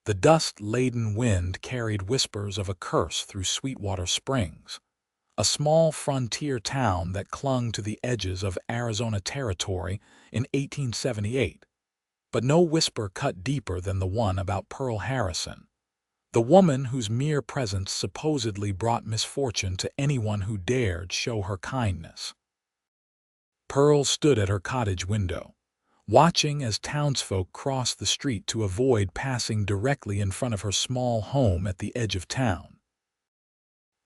The dust-laden wind carried whispers of a curse through Sweetwater Springs, a small frontier town that clung to the edges of Arizona Territory in 1878. But no whisper cut deeper than the one about Pearl Harrison, the woman whose mere presence supposedly brought misfortune to anyone who dared show her kindness. Pearl stood at her cottage window, watching as townsfolk crossed the street to avoid passing directly in front of her small home at the edge of town.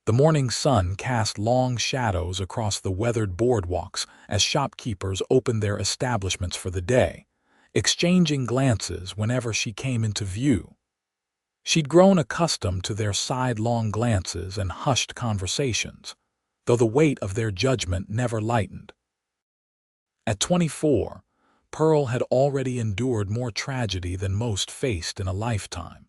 The morning sun cast long shadows across the weathered boardwalks as shopkeepers opened their establishments for the day, exchanging glances whenever she came into view. She'd grown accustomed to their sidelong glances and hushed conversations, though the weight of their judgment never lightened. At 24, Pearl had already endured more tragedy than most faced in a lifetime.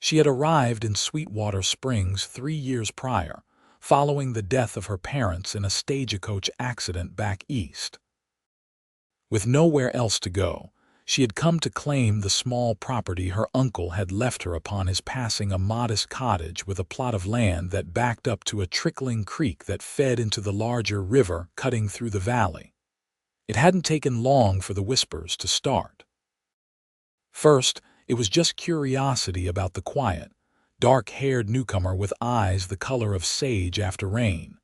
She had arrived in Sweetwater Springs 3 years prior, following the death of her parents in a stagecoach accident back east. With nowhere else to go, she had come to claim the small property her uncle had left her upon his passing, a modest cottage with a plot of land that backed up to a trickling creek that fed into the larger river cutting through the valley. It hadn't taken long for the whispers to start. First, it was just curiosity about the quiet, dark-haired newcomer with eyes the color of sage after rain.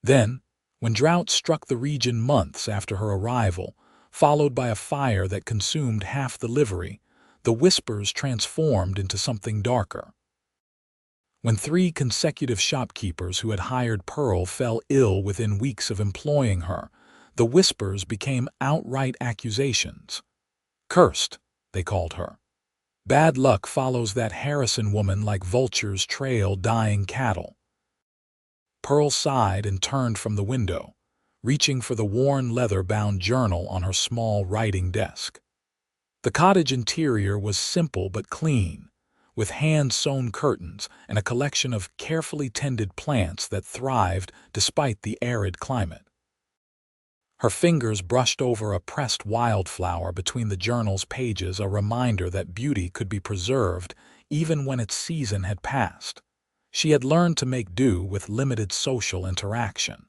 Then, when drought struck the region months after her arrival, followed by a fire that consumed half the livery, the whispers transformed into something darker. When 3 consecutive shopkeepers who had hired Pearl fell ill within weeks of employing her, the whispers became outright accusations. Cursed, they called her. Bad luck follows that Harrison woman like vultures trail dying cattle. Pearl sighed and turned from the window, reaching for the worn leather-bound journal on her small writing desk. The cottage interior was simple but clean, with hand-sewn curtains and a collection of carefully tended plants that thrived despite the arid climate. Her fingers brushed over a pressed wildflower between the journal's pages, a reminder that beauty could be preserved even when its season had passed. She had learned to make do with limited social interaction.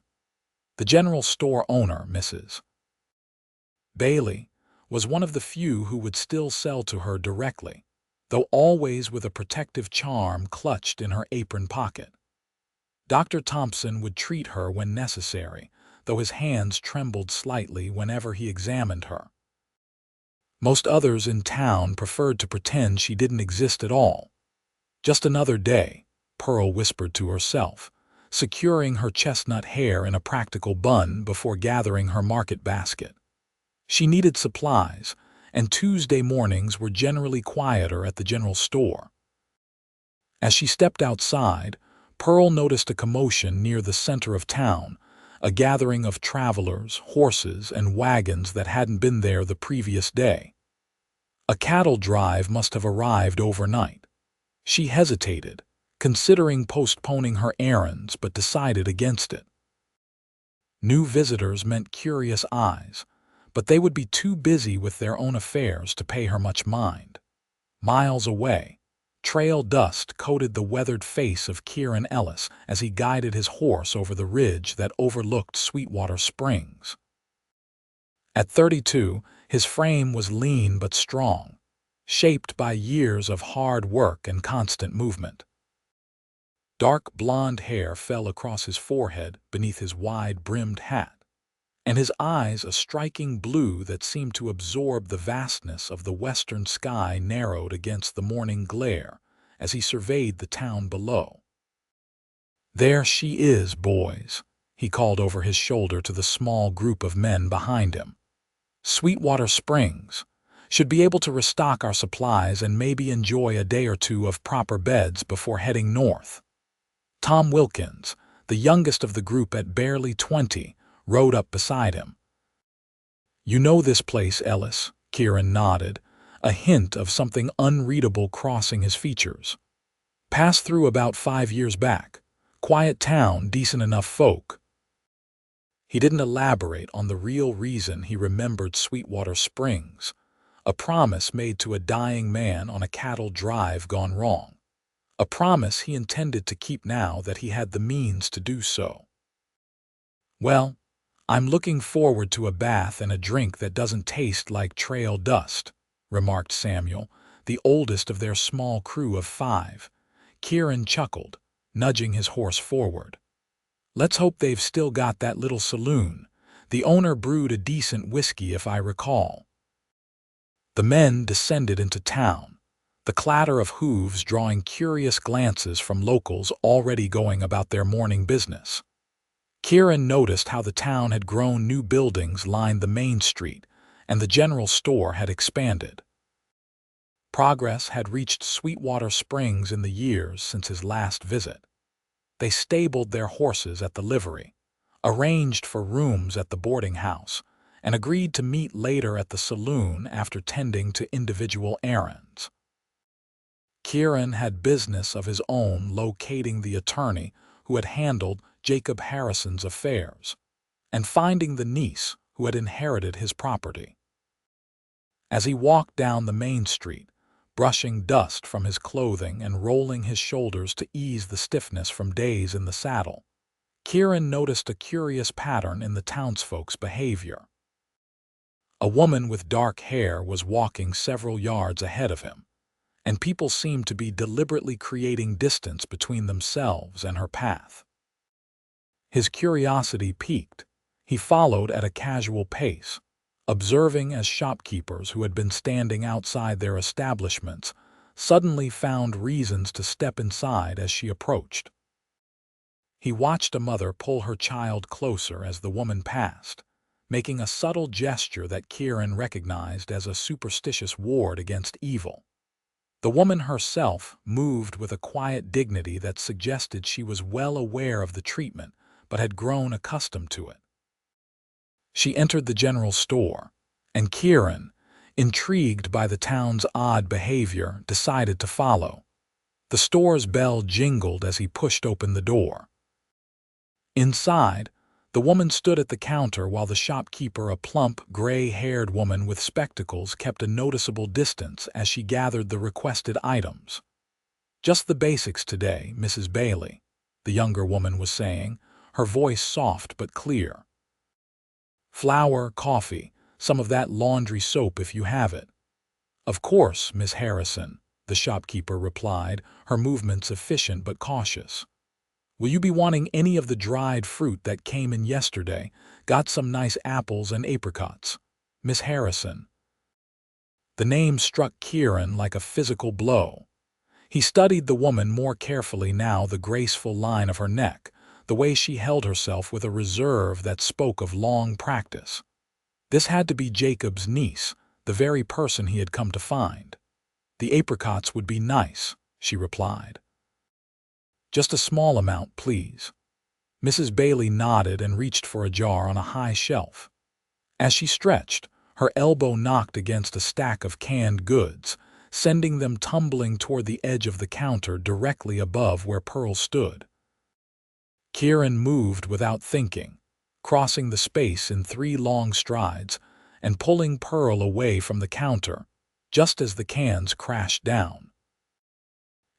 The general store owner, Mrs. Bailey, was one of the few who would still sell to her directly, though always with a protective charm clutched in her apron pocket. Dr. Thompson would treat her when necessary, though his hands trembled slightly whenever he examined her. Most others in town preferred to pretend she didn't exist at all. Just another day, Pearl whispered to herself, securing her chestnut hair in a practical bun before gathering her market basket. She needed supplies, and Tuesday mornings were generally quieter at the general store. As she stepped outside, Pearl noticed a commotion near the center of town, a gathering of travelers, horses, and wagons that hadn't been there the previous day. A cattle drive must have arrived overnight. She hesitated, considering postponing her errands, but decided against it. New visitors meant curious eyes, but they would be too busy with their own affairs to pay her much mind. Miles away, trail dust coated the weathered face of Kieran Ellis as he guided his horse over the ridge that overlooked Sweetwater Springs. At 32, his frame was lean but strong, shaped by years of hard work and constant movement. Dark blonde hair fell across his forehead beneath his wide-brimmed hat, and his eyes, a striking blue that seemed to absorb the vastness of the western sky, narrowed against the morning glare as he surveyed the town below. "There she is, boys," he called over his shoulder to the small group of men behind him. "Sweetwater Springs. Should be able to restock our supplies and maybe enjoy a day or two of proper beds before heading north." Tom Wilkins, the youngest of the group at barely 20, rode up beside him. "You know this place, Ellis," Kieran nodded, a hint of something unreadable crossing his features. "Passed through about 5 years back. Quiet town, decent enough folk." He didn't elaborate on the real reason he remembered Sweetwater Springs, a promise made to a dying man on a cattle drive gone wrong, a promise he intended to keep now that he had the means to do so. "Well, I'm looking forward to a bath and a drink that doesn't taste like trail dust," remarked Samuel, the oldest of their small crew of 5. Kieran chuckled, nudging his horse forward. "Let's hope they've still got that little saloon. The owner brewed a decent whiskey, if I recall." The men descended into town, the clatter of hooves drawing curious glances from locals already going about their morning business. Kieran noticed how the town had grown. New buildings lined the main street, and the general store had expanded. Progress had reached Sweetwater Springs in the years since his last visit. They stabled their horses at the livery, arranged for rooms at the boarding house, and agreed to meet later at the saloon after tending to individual errands. Kieran had business of his own locating the attorney who had handled Jacob Harrison's affairs, and finding the niece who had inherited his property. As he walked down the main street, brushing dust from his clothing and rolling his shoulders to ease the stiffness from days in the saddle, Kieran noticed a curious pattern in the townsfolk's behavior. A woman with dark hair was walking several yards ahead of him, and people seemed to be deliberately creating distance between themselves and her path. His curiosity piqued. He followed at a casual pace, observing as shopkeepers who had been standing outside their establishments suddenly found reasons to step inside as she approached. He watched a mother pull her child closer as the woman passed, making a subtle gesture that Kieran recognized as a superstitious ward against evil. The woman herself moved with a quiet dignity that suggested she was well aware of the treatment but had grown accustomed to it. She entered the general store, and Kieran, intrigued by the town's odd behavior, decided to follow. The store's bell jingled as he pushed open the door. Inside, the woman stood at the counter while the shopkeeper, a plump, gray-haired woman with spectacles, kept a noticeable distance as she gathered the requested items. "Just the basics today, Mrs. Bailey," the younger woman was saying, her voice soft but clear. "Flour, coffee, some of that laundry soap if you have it." "Of course, Miss Harrison," the shopkeeper replied, her movements efficient but cautious. "Will you be wanting any of the dried fruit that came in yesterday? Got some nice apples and apricots. Miss Harrison." The name struck Kieran like a physical blow. He studied the woman more carefully now, the graceful line of her neck, the way she held herself with a reserve that spoke of long practice. This had to be Jacob's niece, the very person he had come to find. "The apricots would be nice," she replied. "Just a small amount, please." Mrs. Bailey nodded and reached for a jar on a high shelf. As she stretched, her elbow knocked against a stack of canned goods, sending them tumbling toward the edge of the counter directly above where Pearl stood. Kieran moved without thinking, crossing the space in 3 long strides and pulling Pearl away from the counter, just as the cans crashed down.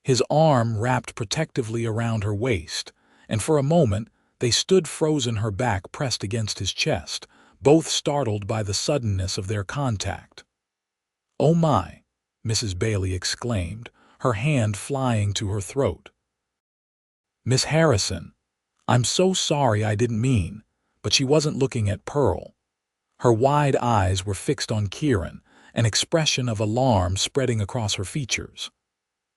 His arm wrapped protectively around her waist, and for a moment they stood frozen, her back pressed against his chest, both startled by the suddenness of their contact. "Oh my!" Mrs. Bailey exclaimed, her hand flying to her throat. "Miss Harrison, I'm so sorry, I didn't mean," but she wasn't looking at Pearl. Her wide eyes were fixed on Kieran, an expression of alarm spreading across her features.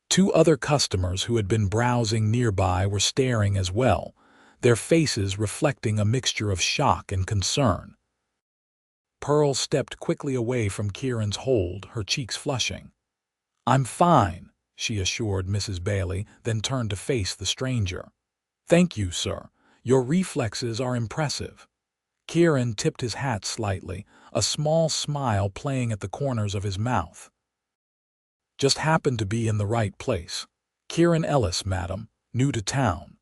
2 other customers who had been browsing nearby were staring as well, their faces reflecting a mixture of shock and concern. Pearl stepped quickly away from Kieran's hold, her cheeks flushing. "I'm fine," she assured Mrs. Bailey, then turned to face the stranger. "Thank you, sir. Your reflexes are impressive." Kieran tipped his hat slightly, a small smile playing at the corners of his mouth. "Just happened to be in the right place. Kieran Ellis, madam, new to town."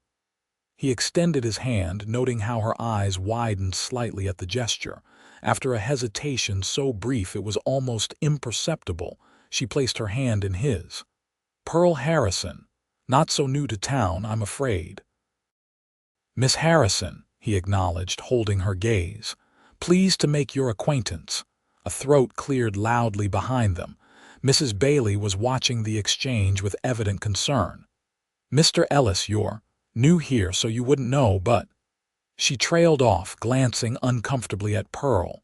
He extended his hand, noting how her eyes widened slightly at the gesture, After a hesitation so brief it was almost imperceptible, she placed her hand in his. "Pearl Harrison. Not so new to town, I'm afraid." "Miss Harrison," he acknowledged, holding her gaze. "Pleased to make your acquaintance." A throat cleared loudly behind them. Mrs. Bailey was watching the exchange with evident concern. "Mr. Ellis, you're new here, so you wouldn't know, but—" She trailed off, glancing uncomfortably at Pearl.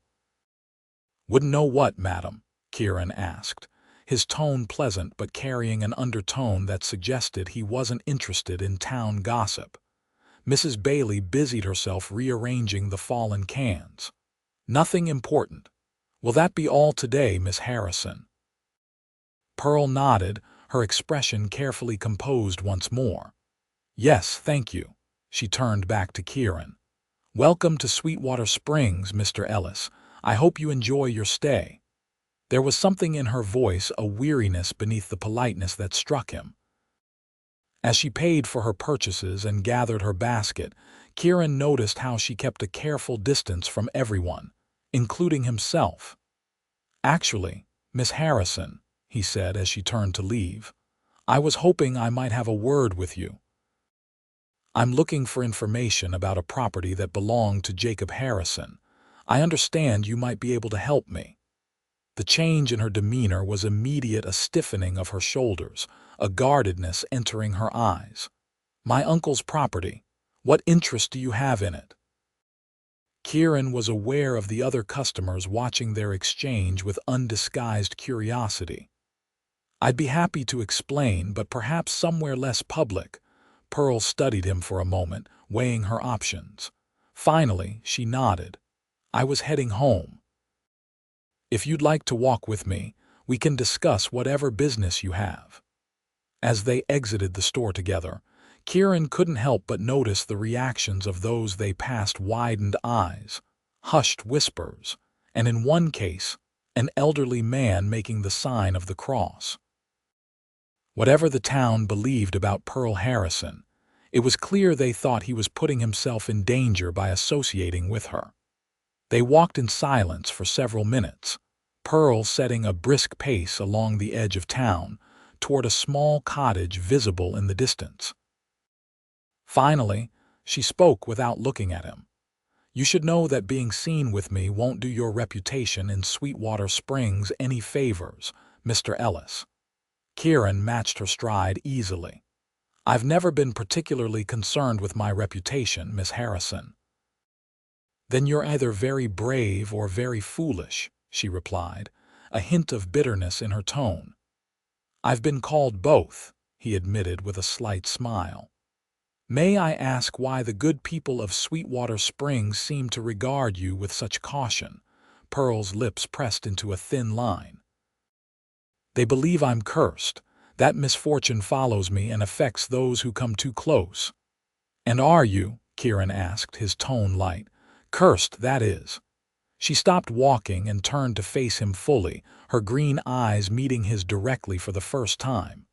"Wouldn't know what, madam?" Kieran asked, his tone pleasant but carrying an undertone that suggested he wasn't interested in town gossip. Mrs. Bailey busied herself rearranging the fallen cans. "Nothing important. Will that be all today, Miss Harrison?" Pearl nodded, her expression carefully composed once more. "Yes, thank you." She turned back to Kieran. "Welcome to Sweetwater Springs, Mr. Ellis. I hope you enjoy your stay." There was something in her voice, a weariness beneath the politeness that struck him. As she paid for her purchases and gathered her basket, Kieran noticed how she kept a careful distance from everyone, including himself. "Actually, Miss Harrison," he said as she turned to leave, "I was hoping I might have a word with you. I'm looking for information about a property that belonged to Jacob Harrison. I understand you might be able to help me." The change in her demeanor was immediate, a stiffening of her shoulders, a guardedness entering her eyes. "My uncle's property. What interest do you have in it?" Kieran was aware of the other customers watching their exchange with undisguised curiosity. "I'd be happy to explain, but perhaps somewhere less public." Pearl studied him for a moment, weighing her options. Finally, she nodded. "I was heading home. If you'd like to walk with me, we can discuss whatever business you have." As they exited the store together, Kieran couldn't help but notice the reactions of those they passed: widened eyes, hushed whispers, and in one case, an elderly man making the sign of the cross. Whatever the town believed about Pearl Harrison, it was clear they thought he was putting himself in danger by associating with her. They walked in silence for several minutes, Pearl setting a brisk pace along the edge of town toward a small cottage visible in the distance. Finally, she spoke without looking at him. "You should know that being seen with me won't do your reputation in Sweetwater Springs any favors, Mr. Ellis." Kieran matched her stride easily. "I've never been particularly concerned with my reputation, Miss Harrison." "Then you're either very brave or very foolish," she replied, a hint of bitterness in her tone. "I've been called both," he admitted with a slight smile. "May I ask why the good people of Sweetwater Springs seem to regard you with such caution?" Pearl's lips pressed into a thin line. "They believe I'm cursed, that misfortune follows me and affects those who come too close." "And are you?" Kieran asked, his tone light. "Cursed, that is." She stopped walking and turned to face him fully, her green eyes meeting his directly for the first time.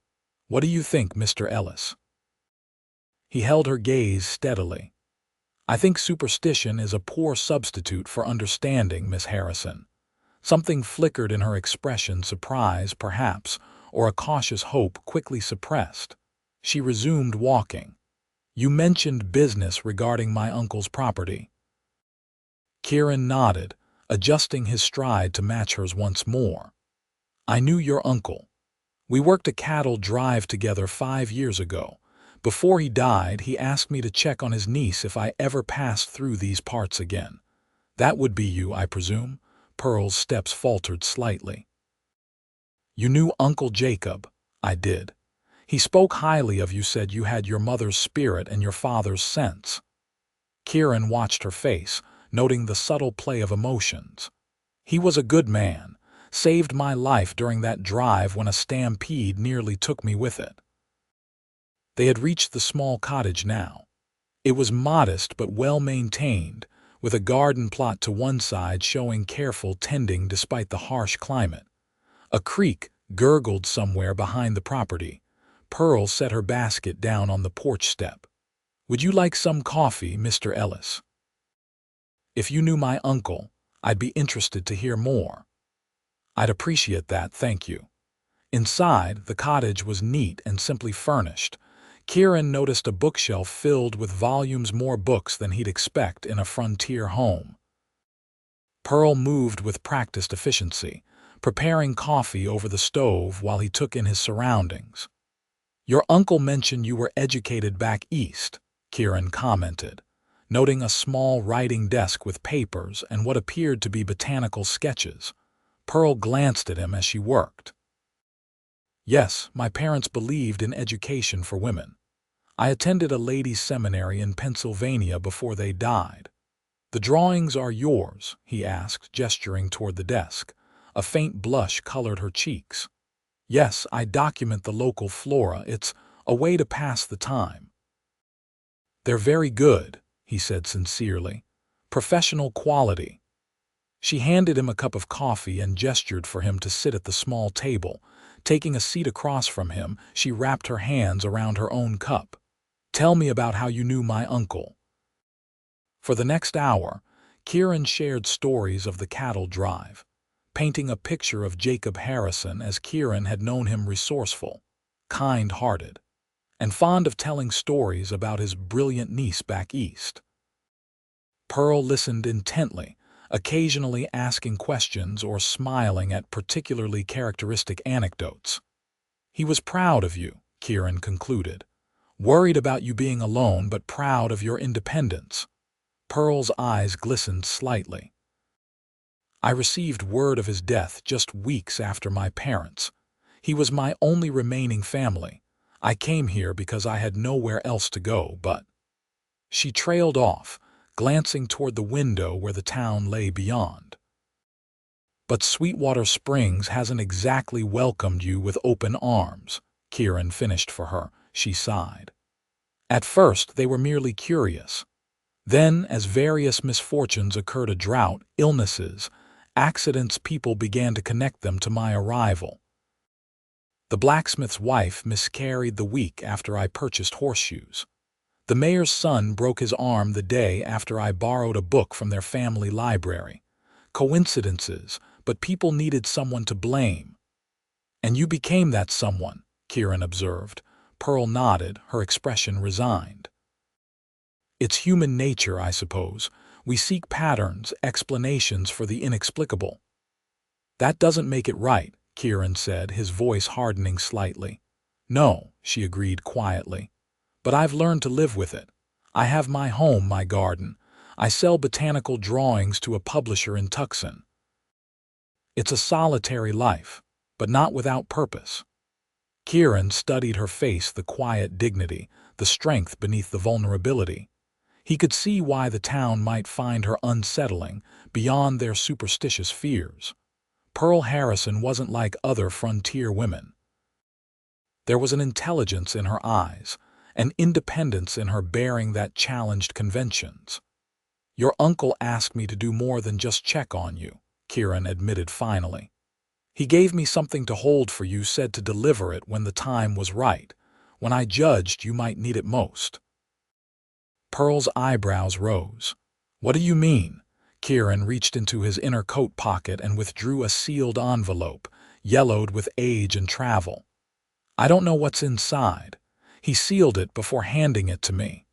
"What do you think, Mr. Ellis?" He held her gaze steadily. "I think superstition is a poor substitute for understanding, Miss Harrison." Something flickered in her expression, surprise, perhaps, or a cautious hope quickly suppressed. She resumed walking. "You mentioned business regarding my uncle's property." Kieran nodded, adjusting his stride to match hers once more. "I knew your uncle. We worked a cattle drive together 5 years ago. Before he died, he asked me to check on his niece if I ever passed through these parts again. That would be you, I presume?" Pearl's steps faltered slightly. "You knew Uncle Jacob?" "I did. He spoke highly of you, said you had your mother's spirit and your father's sense." Kieran watched her face, noting the subtle play of emotions. "He was a good man, saved my life during that drive when a stampede nearly took me with it." They had reached the small cottage now. It was modest but well-maintained, with a garden plot to one side showing careful tending despite the harsh climate. A creek gurgled somewhere behind the property. Pearl set her basket down on the porch step. "Would you like some coffee, Mr. Ellis?" "If you knew my uncle, I'd be interested to hear more. I'd appreciate that, thank you. Inside, the cottage was neat and simply furnished. Kieran noticed a bookshelf filled with volumes more books than he'd expect in a frontier home. Pearl moved with practiced efficiency, preparing coffee over the stove while he took in his surroundings. Your uncle mentioned you were educated back east, Kieran commented, noting a small writing desk with papers and what appeared to be botanical sketches. Pearl glanced at him as she worked. Yes, my parents believed in education for women. I attended a ladies' seminary in Pennsylvania before they died. The drawings are yours, he asked, gesturing toward the desk. A faint blush colored her cheeks. Yes, I document the local flora. It's a way to pass the time. They're very good, he said sincerely. Professional quality. She handed him a cup of coffee and gestured for him to sit at the small table. Taking a seat across from him, she wrapped her hands around her own cup. Tell me about how you knew my uncle. For the next hour, Kieran shared stories of the cattle drive, painting a picture of Jacob Harrison as Kieran had known him: resourceful, kind-hearted, and fond of telling stories about his brilliant niece back east. Pearl listened intently, occasionally asking questions or smiling at particularly characteristic anecdotes. He was proud of you, Kieran concluded. Worried about you being alone, but proud of your independence. Pearl's eyes glistened slightly. I received word of his death just weeks after my parents. He was my only remaining family. I came here because I had nowhere else to go, but... She trailed off, glancing toward the window where the town lay beyond. But Sweetwater Springs hasn't exactly welcomed you with open arms, Kieran finished for her. She sighed. At first, they were merely curious. Then, as various misfortunes occurred, a drought, illnesses, accidents, people began to connect them to my arrival. The blacksmith's wife miscarried the week after I purchased horseshoes. The mayor's son broke his arm the day after I borrowed a book from their family library. Coincidences, but people needed someone to blame. And you became that someone, Kieran observed. Pearl nodded, her expression resigned. It's human nature, I suppose. We seek patterns, explanations for the inexplicable. That doesn't make it right, Kieran said, his voice hardening slightly. No, she agreed quietly. But I've learned to live with it. I have my home, my garden. I sell botanical drawings to a publisher in Tucson. It's a solitary life, but not without purpose. Kieran studied her face, the quiet dignity, the strength beneath the vulnerability. He could see why the town might find her unsettling, beyond their superstitious fears. Pearl Harrison wasn't like other frontier women. There was an intelligence in her eyes, an independence in her bearing that challenged conventions. Your uncle asked me to do more than just check on you, Kieran admitted finally. He gave me something to hold for you, said to deliver it when the time was right, when I judged you might need it most. Pearl's eyebrows rose. What do you mean? Kieran reached into his inner coat pocket and withdrew a sealed envelope, yellowed with age and travel. I don't know what's inside. He sealed it before handing it to me.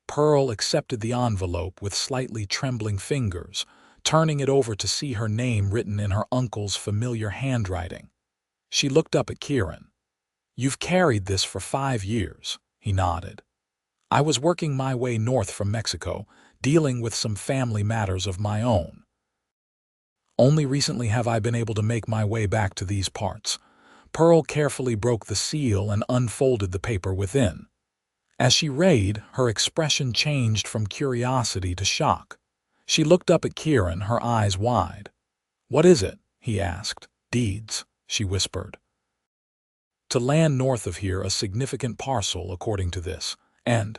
Pearl accepted the envelope with slightly trembling fingers, turning it over to see her name written in her uncle's familiar handwriting. She looked up at Kieran. You've carried this for 5 years, he nodded. I was working my way north from Mexico, dealing with some family matters of my own. Only recently have I been able to make my way back to these parts. Pearl carefully broke the seal and unfolded the paper within. As she read, her expression changed from curiosity to shock. She looked up at Kieran, her eyes wide. What is it? He asked. Deeds, she whispered. To land north of here, a significant parcel, according to this, and...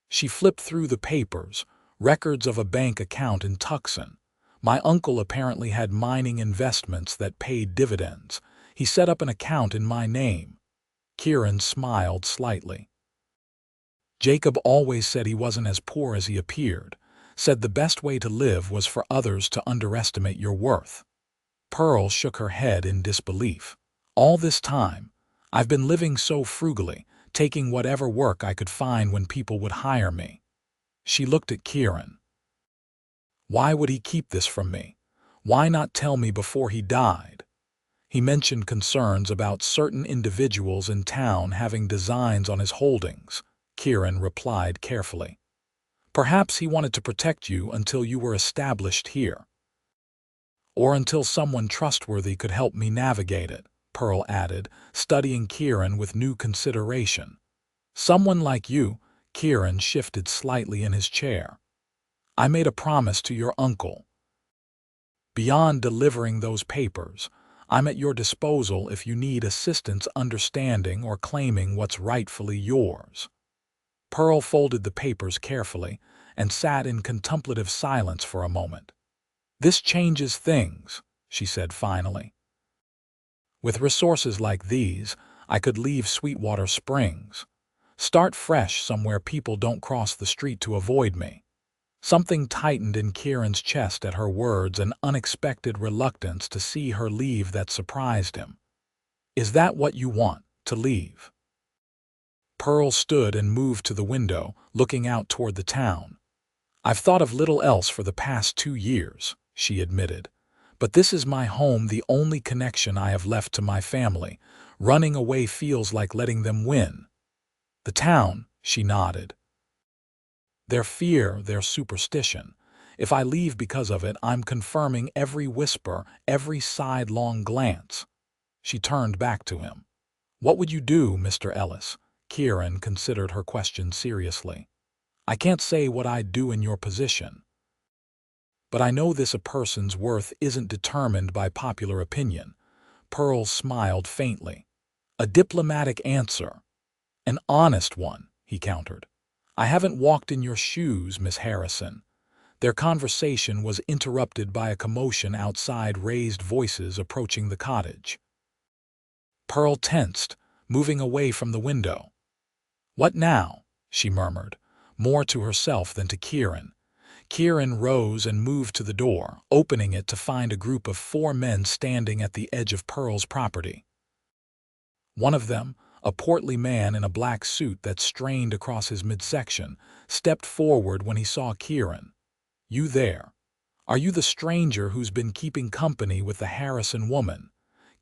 She flipped through the papers, records of a bank account in Tucson. My uncle apparently had mining investments that paid dividends. He set up an account in my name. Kieran smiled slightly. Jacob always said he wasn't as poor as he appeared. said the best way to live was for others to underestimate your worth. Pearl shook her head in disbelief. All this time, I've been living so frugally, taking whatever work I could find when people would hire me. She looked at Kieran. Why would he keep this from me? Why not tell me before he died? He mentioned concerns about certain individuals in town having designs on his holdings. Kieran replied carefully. Perhaps he wanted to protect you until you were established here. Or until someone trustworthy could help me navigate it, Pearl added, studying Kieran with new consideration. Someone like you. Kieran shifted slightly in his chair. I made a promise to your uncle. Beyond delivering those papers, I'm at your disposal if you need assistance understanding or claiming what's rightfully yours. Pearl folded the papers carefully and sat in contemplative silence for a moment. This changes things, she said finally. With resources like these, I could leave Sweetwater Springs. Start fresh somewhere people don't cross the street to avoid me. Something tightened in Kieran's chest at her words, an unexpected reluctance to see her leave that surprised him. Is that what you want, to leave? Pearl stood and moved to the window, looking out toward the town. I've thought of little else for the past 2 years, she admitted. But this is my home, the only connection I have left to my family. Running away feels like letting them win. The town, she nodded. Their fear, their superstition. If I leave because of it, I'm confirming every whisper, every sidelong glance. She turned back to him. What would you do, Mr. Ellis? Kieran considered her question seriously. I can't say what I'd do in your position. But I know a person's worth isn't determined by popular opinion. Pearl smiled faintly. A diplomatic answer. An honest one, he countered. I haven't walked in your shoes, Miss Harrison. Their conversation was interrupted by a commotion outside, raised voices approaching the cottage. Pearl tensed, moving away from the window. What now? She murmured, more to herself than to Kieran. Kieran rose and moved to the door, opening it to find a group of 4 men standing at the edge of Pearl's property. One of them, a portly man in a black suit that strained across his midsection, stepped forward when he saw Kieran. You there? Are you the stranger who's been keeping company with the Harrison woman?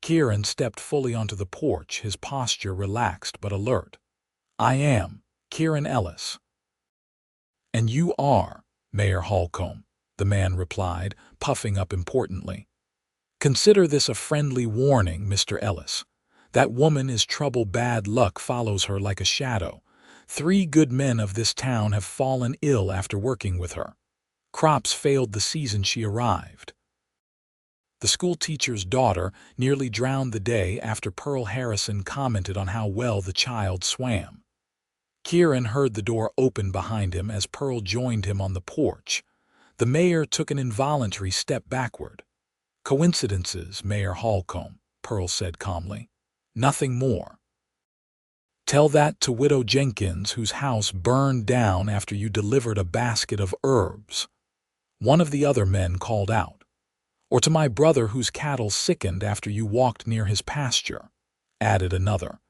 Kieran stepped fully onto the porch, his posture relaxed but alert. I am, Kieran Ellis. And you are, Mayor Holcomb, the man replied, puffing up importantly. Consider this a friendly warning, Mr. Ellis. That woman is trouble, bad luck follows her like a shadow. 3 good men of this town have fallen ill after working with her. Crops failed the season she arrived. The schoolteacher's daughter nearly drowned the day after Pearl Harrison commented on how well the child swam. Kieran heard the door open behind him as Pearl joined him on the porch. The mayor took an involuntary step backward. Coincidences, Mayor Holcomb, Pearl said calmly. Nothing more. Tell that to Widow Jenkins, whose house burned down after you delivered a basket of herbs. One of the other men called out. Or to my brother whose cattle sickened after you walked near his pasture, added another.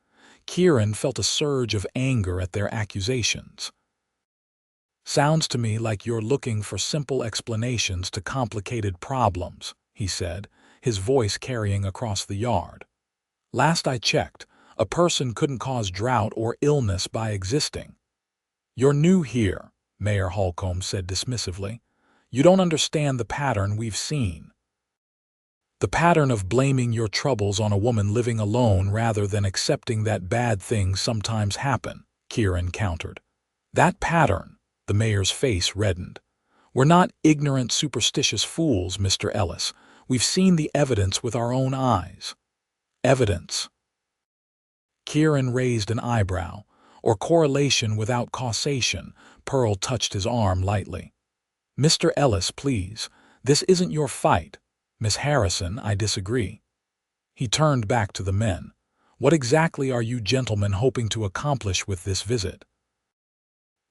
Kieran felt a surge of anger at their accusations. Sounds to me like you're looking for simple explanations to complicated problems, he said, his voice carrying across the yard. Last I checked, a person couldn't cause drought or illness by existing. You're new here, Mayor Holcomb said dismissively. You don't understand the pattern we've seen. The pattern of blaming your troubles on a woman living alone rather than accepting that bad things sometimes happen, Kieran countered. That pattern, the mayor's face reddened. We're not ignorant, superstitious fools, Mr. Ellis. We've seen the evidence with our own eyes. Evidence. Kieran raised an eyebrow. Or correlation without causation. Pearl touched his arm lightly. Mr. Ellis, please. This isn't your fight. Miss Harrison, I disagree. He turned back to the men. What exactly are you gentlemen hoping to accomplish with this visit?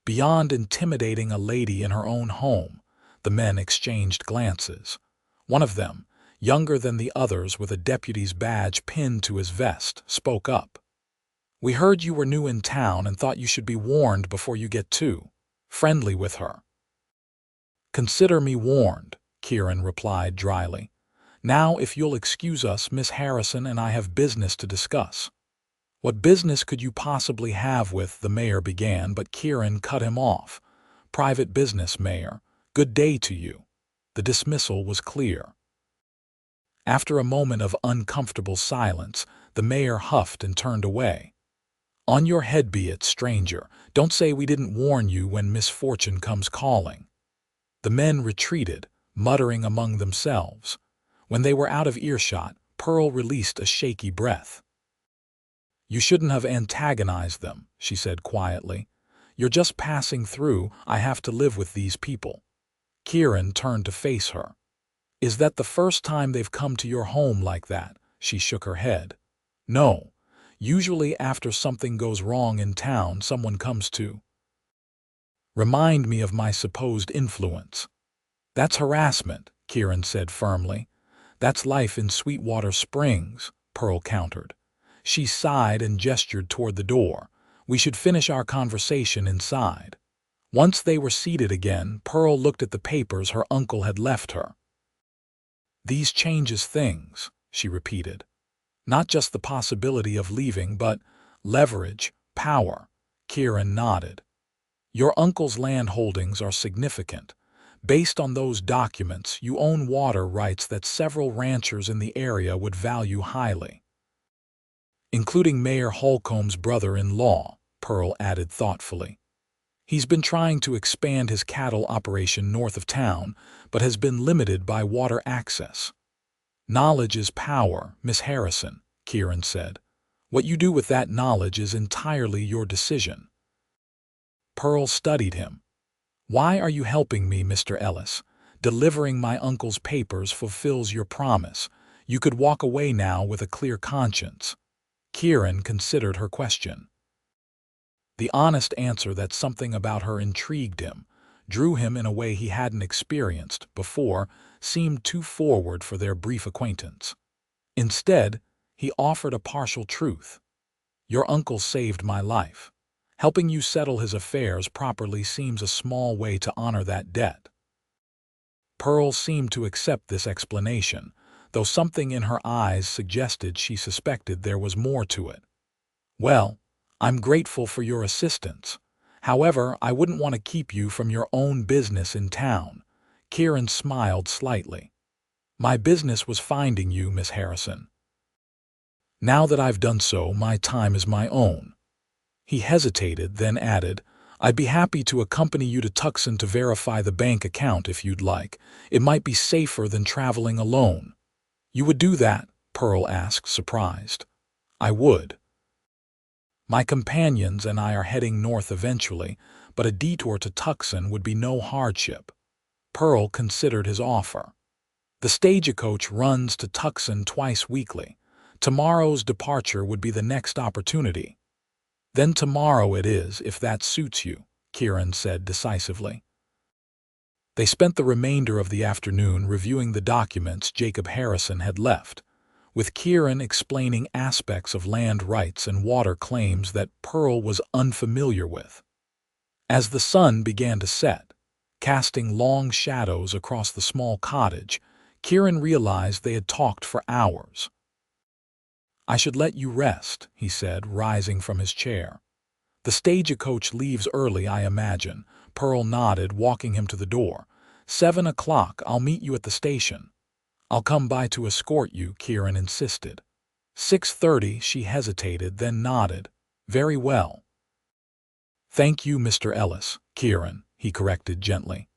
Beyond intimidating a lady in her own home, The men exchanged glances. One of them, younger than the others with a deputy's badge pinned to his vest, spoke up. "We heard you were new in town and thought you should be warned before you get too friendly with her." "Consider me warned," Kieran replied dryly. "Now, if you'll excuse us, Miss Harrison and I have business to discuss." "What business could you possibly have with," the mayor began, but Kieran cut him off. "Private business, Mayor. Good day to you." The dismissal was clear. After a moment of uncomfortable silence, the mayor huffed and turned away. "On your head be it, stranger. Don't say we didn't warn you when misfortune comes calling." The men retreated, muttering among themselves. When they were out of earshot, Pearl released a shaky breath. "You shouldn't have antagonized them," she said quietly. "You're just passing through. I have to live with these people." Kieran turned to face her. "Is that the first time they've come to your home like that?" She shook her head. "No. Usually after something goes wrong in town, someone comes to remind me of my supposed influence." "That's harassment," Kieran said firmly. "That's life in Sweetwater Springs," Pearl countered. She sighed and gestured toward the door. "We should finish our conversation inside." Once they were seated again, Pearl looked at the papers her uncle had left her. "These changes things," she repeated. "Not just the possibility of leaving, but leverage, power." Kieran nodded. "Your uncle's land holdings are significant. Based on those documents, you own water rights that several ranchers in the area would value highly, including Mayor Holcomb's brother-in-law," Pearl added thoughtfully. "He's been trying to expand his cattle operation north of town, but has been limited by water access." "Knowledge is power, Miss Harrison," Kieran said. "What you do with that knowledge is entirely your decision." Pearl studied him. "Why are you helping me, Mr. Ellis? Delivering my uncle's papers fulfills your promise. You could walk away now with a clear conscience." Kieran considered her question. The honest answer that something about her intrigued him, drew him in a way he hadn't experienced before, seemed too forward for their brief acquaintance. Instead, he offered a partial truth. "Your uncle saved my life. Helping you settle his affairs properly seems a small way to honor that debt." Pearl seemed to accept this explanation, though something in her eyes suggested she suspected there was more to it. "Well, I'm grateful for your assistance. However, I wouldn't want to keep you from your own business in town." Kieran smiled slightly. "My business was finding you, Miss Harrison. Now that I've done so, my time is my own." He hesitated, then added, "I'd be happy to accompany you to Tucson to verify the bank account if you'd like. It might be safer than traveling alone." "You would do that?" Pearl asked, surprised. "I would. My companions and I are heading north eventually, but a detour to Tucson would be no hardship." Pearl considered his offer. "The stagecoach runs to Tucson twice weekly. Tomorrow's departure would be the next opportunity." "Then tomorrow it is, if that suits you," Kieran said decisively. They spent the remainder of the afternoon reviewing the documents Jacob Harrison had left, with Kieran explaining aspects of land rights and water claims that Pearl was unfamiliar with. As the sun began to set, casting long shadows across the small cottage, Kieran realized they had talked for hours. "I should let you rest," he said, rising from his chair. "The stagecoach leaves early, I imagine." Pearl nodded, walking him to the door. 7 o'clock, I'll meet you at the station." "I'll come by to escort you," Kieran insisted. 6:30, she hesitated, then nodded. "Very well." "Thank you, Mr. Ellis." "Kieran," he corrected gently.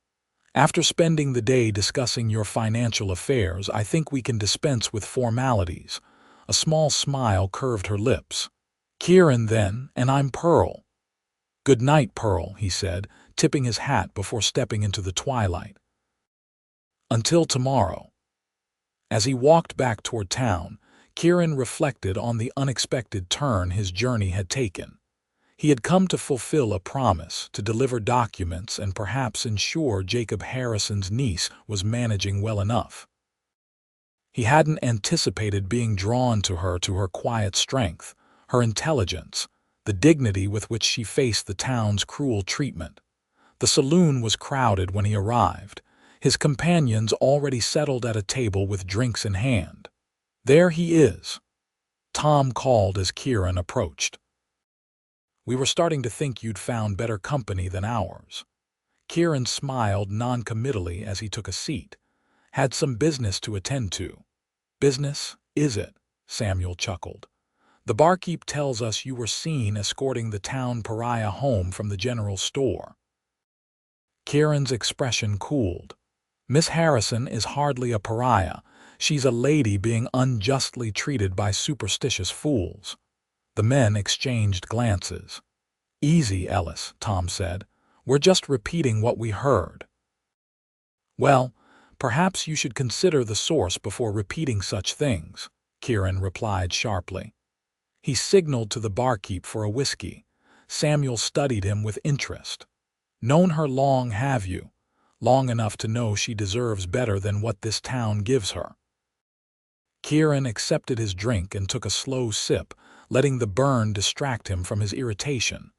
"After spending the day discussing your financial affairs, I think we can dispense with formalities." A small smile curved her lips. "Kieran, then, and I'm Pearl." "Good night, Pearl," he said, tipping his hat before stepping into the twilight. "Until tomorrow." As he walked back toward town, Kieran reflected on the unexpected turn his journey had taken. He had come to fulfill a promise, to deliver documents and perhaps ensure Jacob Harrison's niece was managing well enough. He hadn't anticipated being drawn to her quiet strength, her intelligence, the dignity with which she faced the town's cruel treatment. The saloon was crowded when he arrived, his companions already settled at a table with drinks in hand. "There he is," Tom called as Kieran approached. "We were starting to think you'd found better company than ours." Kieran smiled non-committally as he took a seat. "Had some business to attend to." "Business, is it?" Samuel chuckled. "The barkeep tells us you were seen escorting the town pariah home from the general store." Kieran's expression cooled. "Miss Harrison is hardly a pariah. She's a lady being unjustly treated by superstitious fools." The men exchanged glances. "Easy, Ellis," Tom said. "We're just repeating what we heard." "Well, perhaps you should consider the source before repeating such things," Kieran replied sharply. He signaled to the barkeep for a whiskey. Samuel studied him with interest. "Known her long, have you? Long enough to know she deserves better than what this town gives her." Kieran accepted his drink and took a slow sip, letting the burn distract him from his irritation.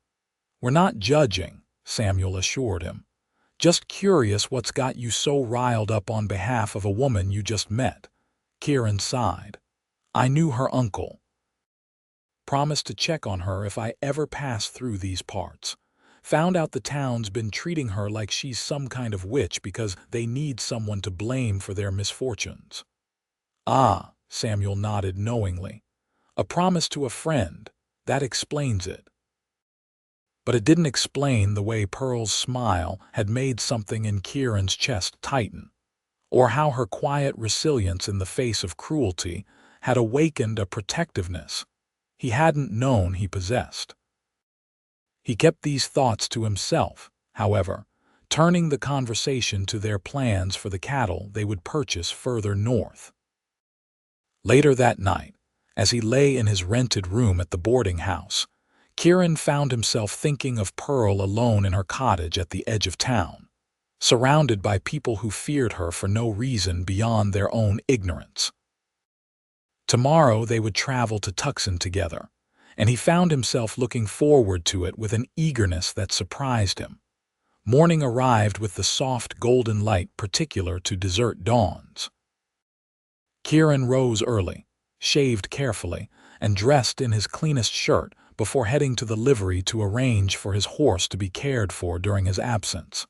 "We're not judging," Samuel assured him. "Just curious what's got you so riled up on behalf of a woman you just met." Kieran sighed. "I knew her uncle. Promised to check on her if I ever pass through these parts. Found out the town's been treating her like she's some kind of witch because they need someone to blame for their misfortunes." "Ah," Samuel nodded knowingly. "A promise to a friend. That explains it." But it didn't explain the way Pearl's smile had made something in Kieran's chest tighten, or how her quiet resilience in the face of cruelty had awakened a protectiveness he hadn't known he possessed. He kept these thoughts to himself, however, turning the conversation to their plans for the cattle they would purchase further north. Later that night, as he lay in his rented room at the boarding house, Kieran found himself thinking of Pearl alone in her cottage at the edge of town, surrounded by people who feared her for no reason beyond their own ignorance. Tomorrow they would travel to Tucson together, and he found himself looking forward to it with an eagerness that surprised him. Morning arrived with the soft golden light particular to desert dawns. Kieran rose early, shaved carefully, and dressed in his cleanest shirt before heading to the livery to arrange for his horse to be cared for during his absence.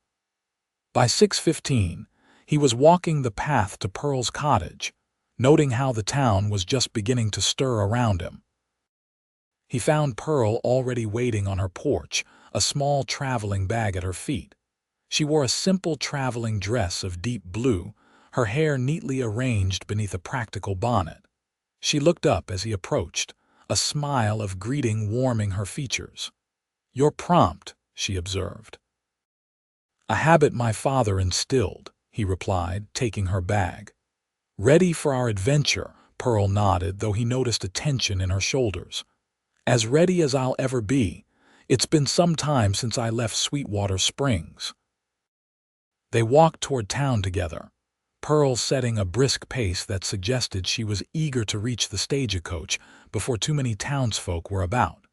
By 6:15, he was walking the path to Pearl's cottage, noting how the town was just beginning to stir around him. He found Pearl already waiting on her porch, a small traveling bag at her feet. She wore a simple traveling dress of deep blue, her hair neatly arranged beneath a practical bonnet. She looked up as he approached, a smile of greeting warming her features. "You're prompt," she observed. "A habit my father instilled," he replied, taking her bag. "Ready for our adventure," Pearl nodded, though he noticed a tension in her shoulders. "As ready as I'll ever be. It's been some time since I left Sweetwater Springs." They walked toward town together, Pearl setting a brisk pace that suggested she was eager to reach the stagecoach before too many townsfolk were about.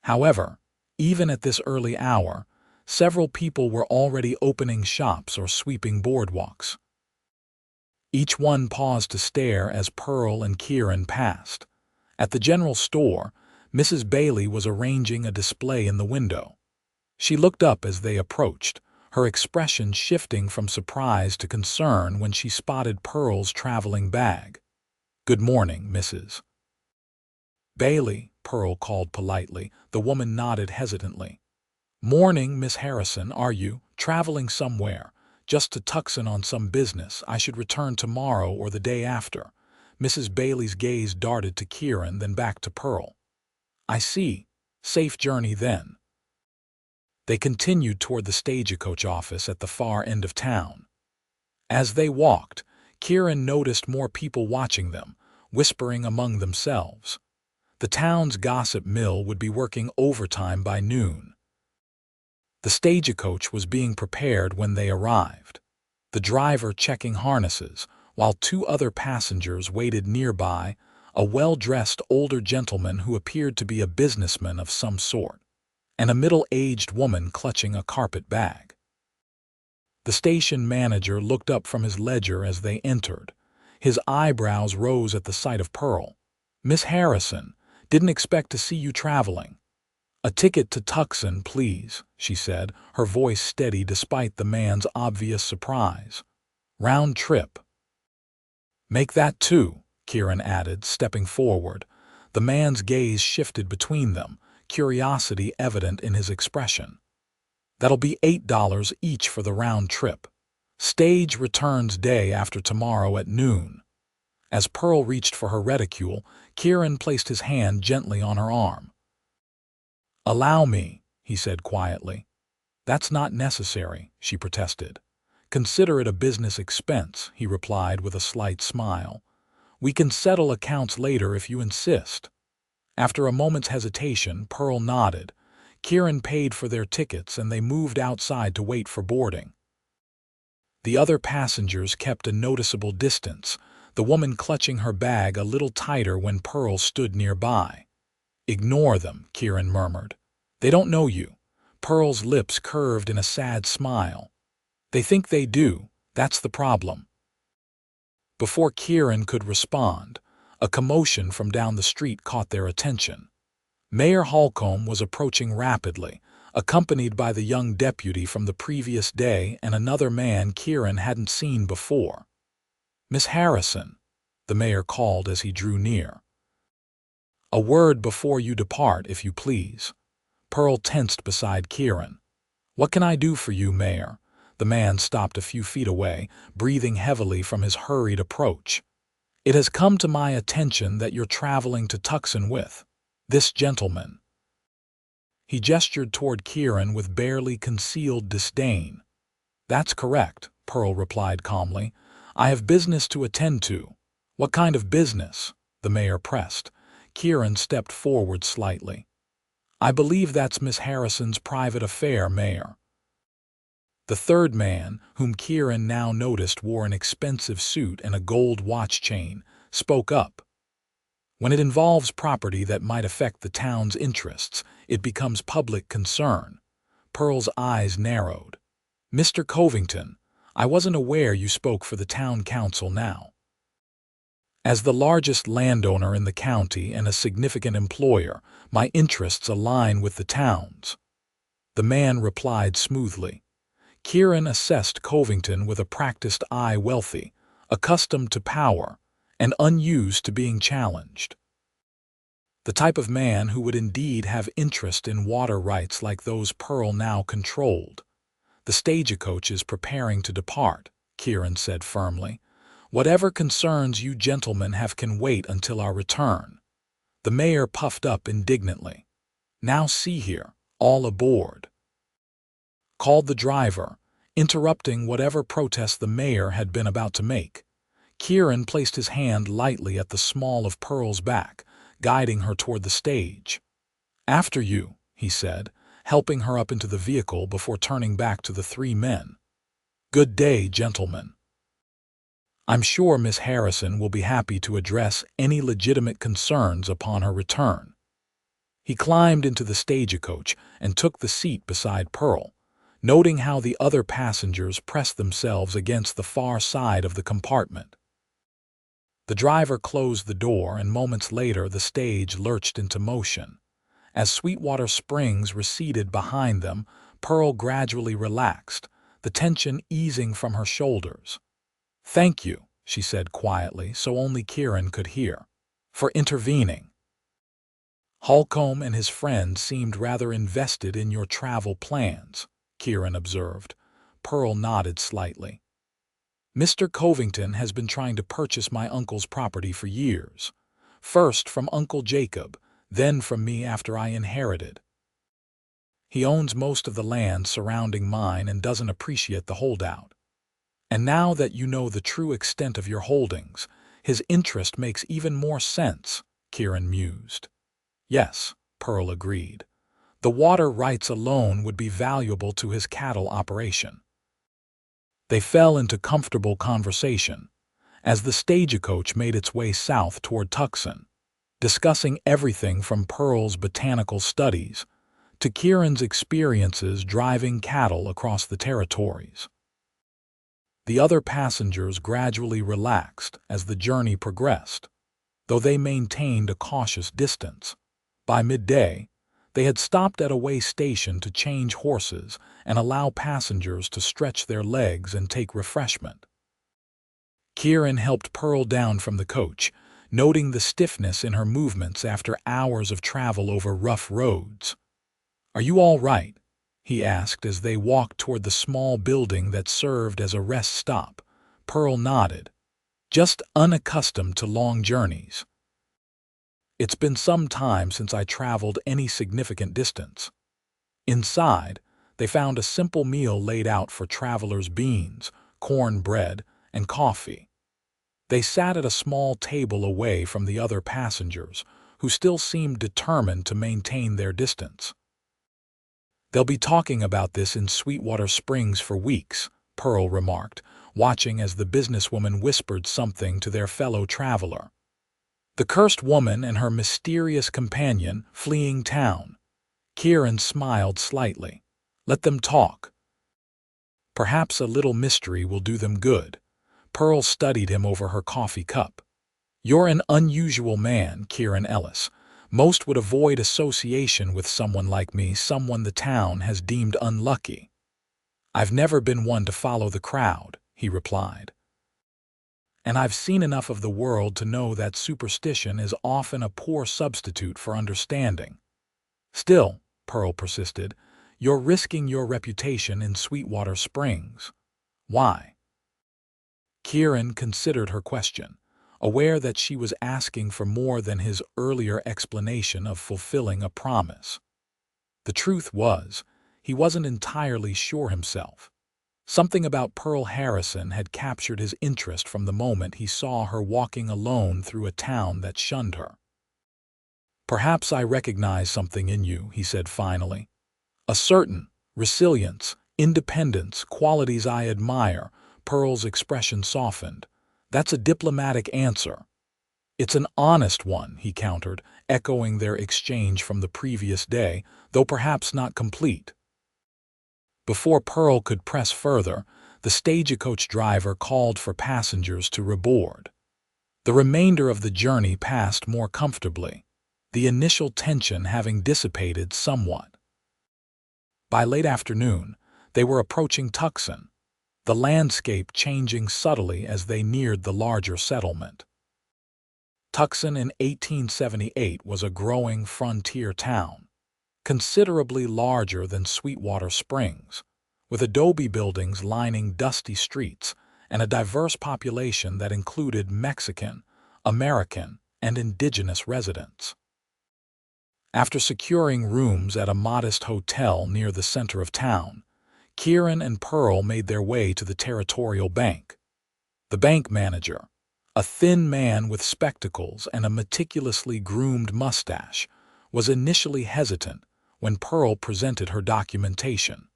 However, even at this early hour, several people were already opening shops or sweeping boardwalks. Each one paused to stare as Pearl and Kieran passed. At the general store, Mrs. Bailey was arranging a display in the window. She looked up as they approached, her expression shifting from surprise to concern when she spotted Pearl's traveling bag. "Good morning, Mrs. Bailey," Pearl called politely. The woman nodded hesitantly. "Morning, Miss Harrison. Are you traveling somewhere? Just to Tucson on some business. I should return tomorrow or the day after." Mrs. Bailey's gaze darted to Kieran, then back to Pearl. "I see. Safe journey then." They continued toward the stagecoach office at the far end of town. As they walked, Kieran noticed more people watching them, whispering among themselves. The town's gossip mill would be working overtime by noon. The stagecoach was being prepared when they arrived, the driver checking harnesses, while two other passengers waited nearby, a well-dressed older gentleman who appeared to be a businessman of some sort, and a middle-aged woman clutching a carpet bag. The station manager looked up from his ledger as they entered. His eyebrows rose at the sight of Pearl. "Miss Harrison, didn't expect to see you traveling." "A ticket to Tucson, please," she said, her voice steady despite the man's obvious surprise. "Round trip." "Make that two," Kieran added, stepping forward. The man's gaze shifted between them, curiosity evident in his expression. "That'll be $8 each for the round trip. Stage returns day after tomorrow at noon." As Pearl reached for her reticule, Kieran placed his hand gently on her arm. "Allow me," he said quietly. "That's not necessary," she protested. "Consider it a business expense," he replied with a slight smile. "We can settle accounts later if you insist." After a moment's hesitation, Pearl nodded. Kieran paid for their tickets and they moved outside to wait for boarding. The other passengers kept a noticeable distance, the woman clutching her bag a little tighter when Pearl stood nearby. "Ignore them," Kieran murmured. "They don't know you." Pearl's lips curved in a sad smile. "They think they do. That's the problem." Before Kieran could respond, a commotion from down the street caught their attention. Mayor Holcomb was approaching rapidly, accompanied by the young deputy from the previous day and another man Kieran hadn't seen before. "Miss Harrison," the mayor called as he drew near. "A word before you depart, if you please." Pearl tensed beside Kieran. "What can I do for you, Mayor?" The man stopped a few feet away, breathing heavily from his hurried approach. "It has come to my attention that you're traveling to Tucson with this gentleman." He gestured toward Kieran with barely concealed disdain. "That's correct," Pearl replied calmly. "I have business to attend to." "What kind of business?" the mayor pressed. Kieran stepped forward slightly. "I believe that's Miss Harrison's private affair, Mayor." The third man, whom Kieran now noticed wore an expensive suit and a gold watch chain, spoke up. "When it involves property that might affect the town's interests, it becomes public concern." Pearl's eyes narrowed. "Mr. Covington, I wasn't aware you spoke for the town council now." "As the largest landowner in the county and a significant employer, my interests align with the town's," the man replied smoothly. Kieran assessed Covington with a practiced eye, wealthy, accustomed to power, and unused to being challenged. The type of man who would indeed have interest in water rights like those Pearl now controlled. "The stagecoach is preparing to depart," Kieran said firmly. "Whatever concerns you gentlemen have can wait until our return." The mayor puffed up indignantly. "Now see here, all aboard," called the driver, interrupting whatever protest the mayor had been about to make. Kieran placed his hand lightly at the small of Pearl's back, guiding her toward the stage. "After you," he said, helping her up into the vehicle before turning back to the three men. "Good day, gentlemen. I'm sure Miss Harrison will be happy to address any legitimate concerns upon her return." He climbed into the stagecoach and took the seat beside Pearl, noting how the other passengers pressed themselves against the far side of the compartment. The driver closed the door, and moments later the stage lurched into motion. As Sweetwater Springs receded behind them, Pearl gradually relaxed, the tension easing from her shoulders. "Thank you," she said quietly so only Kieran could hear, "for intervening. Holcomb and his friend seemed rather invested in your travel plans," Kieran observed. Pearl nodded slightly. "Mr. Covington has been trying to purchase my uncle's property for years. First from Uncle Jacob, then from me after I inherited. He owns most of the land surrounding mine and doesn't appreciate the holdout. And now that you know the true extent of your holdings, his interest makes even more sense," Kieran mused. Yes, Pearl agreed. The water rights alone would be valuable to his cattle operation. They fell into comfortable conversation as the stagecoach made its way south toward Tucson, discussing everything from Pearl's botanical studies to Kieran's experiences driving cattle across the territories. The other passengers gradually relaxed as the journey progressed, though they maintained a cautious distance. By midday, they had stopped at a way station to change horses and allow passengers to stretch their legs and take refreshment. Kieran helped Pearl down from the coach, noting the stiffness in her movements after hours of travel over rough roads. "Are you all right?" he asked as they walked toward the small building that served as a rest stop. Pearl nodded, "Just unaccustomed to long journeys. It's been some time since I traveled any significant distance." Inside, they found a simple meal laid out for travelers: beans, cornbread, and coffee. They sat at a small table away from the other passengers, who still seemed determined to maintain their distance. "They'll be talking about this in Sweetwater Springs for weeks," Pearl remarked, watching as the businesswoman whispered something to their fellow traveler. The cursed woman and her mysterious companion fleeing town. Kieran smiled slightly. "Let them talk. Perhaps a little mystery will do them good." Pearl studied him over her coffee cup. "You're an unusual man, Kieran Ellis. Most would avoid association with someone like me, someone the town has deemed unlucky." "I've never been one to follow the crowd," he replied. "And I've seen enough of the world to know that superstition is often a poor substitute for understanding." "Still," Pearl persisted, "you're risking your reputation in Sweetwater Springs. Why?" Kieran considered her question, aware that she was asking for more than his earlier explanation of fulfilling a promise. The truth was, he wasn't entirely sure himself. Something about Pearl Harrison had captured his interest from the moment he saw her walking alone through a town that shunned her. "Perhaps I recognize something in you," he said finally. "A certain resilience, independence, qualities I admire." Pearl's expression softened. "That's a diplomatic answer." "It's an honest one," he countered, echoing their exchange from the previous day, though perhaps not complete. Before Pearl could press further, the stagecoach driver called for passengers to reboard. The remainder of the journey passed more comfortably, the initial tension having dissipated somewhat. By late afternoon, they were approaching Tucson, the landscape changing subtly as they neared the larger settlement. Tucson in 1878 was a growing frontier town, considerably larger than Sweetwater Springs, with adobe buildings lining dusty streets and a diverse population that included Mexican, American, and indigenous residents. After securing rooms at a modest hotel near the center of town, Kieran and Pearl made their way to the territorial bank. The bank manager, a thin man with spectacles and a meticulously groomed mustache, was initially hesitant when Pearl presented her documentation.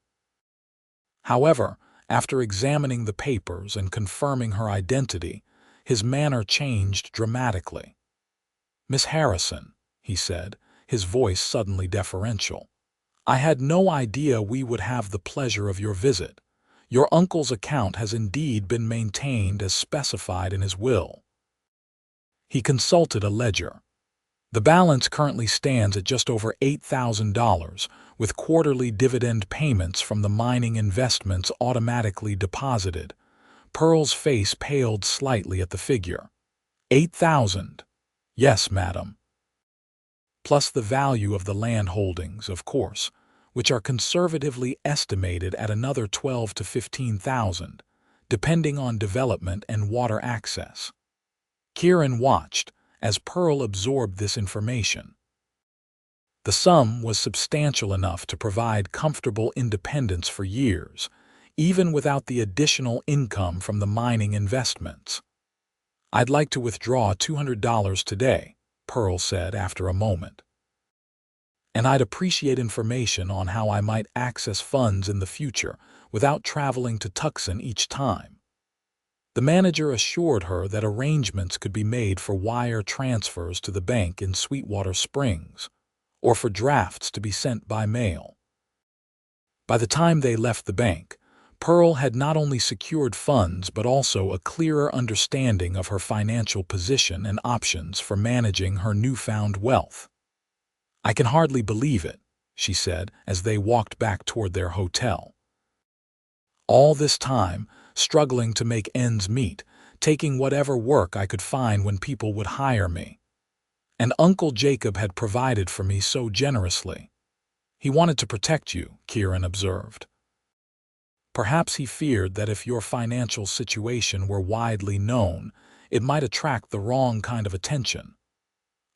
However, after examining the papers and confirming her identity, his manner changed dramatically. "Miss Harrison," he said, his voice suddenly deferential, "I had no idea we would have the pleasure of your visit. Your uncle's account has indeed been maintained as specified in his will." He consulted a ledger. "The balance currently stands at just over $8,000, with quarterly dividend payments from the mining investments automatically deposited." Pearl's face paled slightly at the figure. "8,000? "Yes, madam. Plus the value of the land holdings, of course, which are conservatively estimated at another 12 to 15,000, depending on development and water access." Kieran watched as Pearl absorbed this information. The sum was substantial enough to provide comfortable independence for years, even without the additional income from the mining investments. "I'd like to withdraw $200 today," Pearl said after a moment. and I'd appreciate information on how I might access funds in the future without traveling to Tucson each time. The manager assured her that arrangements could be made for wire transfers to the bank in Sweetwater Springs, or for drafts to be sent by mail. By the time they left the bank, Pearl had not only secured funds but also a clearer understanding of her financial position and options for managing her newfound wealth. "I can hardly believe it," she said as they walked back toward their hotel. "All this time, struggling to make ends meet, taking whatever work I could find when people would hire me. And Uncle Jacob had provided for me so generously. He wanted to protect you," Kieran observed. "Perhaps he feared that if your financial situation were widely known, it might attract the wrong kind of attention."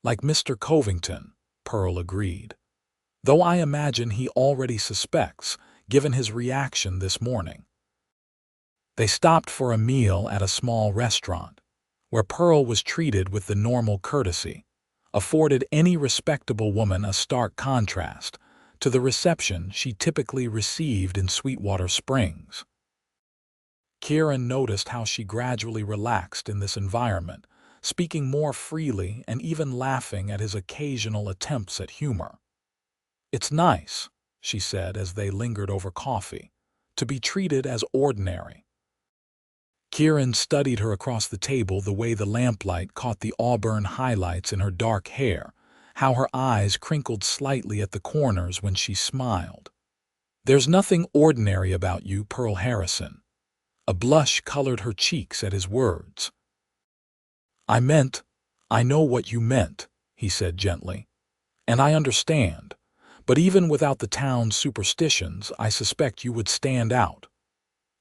"Like Mr. Covington," Pearl agreed. "Though I imagine he already suspects, given his reaction this morning." They stopped for a meal at a small restaurant, where Pearl was treated with the normal courtesy, afforded any respectable woman a stark contrast to the reception she typically received in Sweetwater Springs. Kieran noticed how she gradually relaxed in this environment, speaking more freely and even laughing at his occasional attempts at humor. "It's nice," she said as they lingered over coffee, "to be treated as ordinary." Kieran studied her across the table, the way the lamplight caught the auburn highlights in her dark hair, how her eyes crinkled slightly at the corners when she smiled. "There's nothing ordinary about you, Pearl Harrison." A blush colored her cheeks at his words. I know what you meant," he said gently. "And I understand. But even without the town's superstitions, I suspect you would stand out."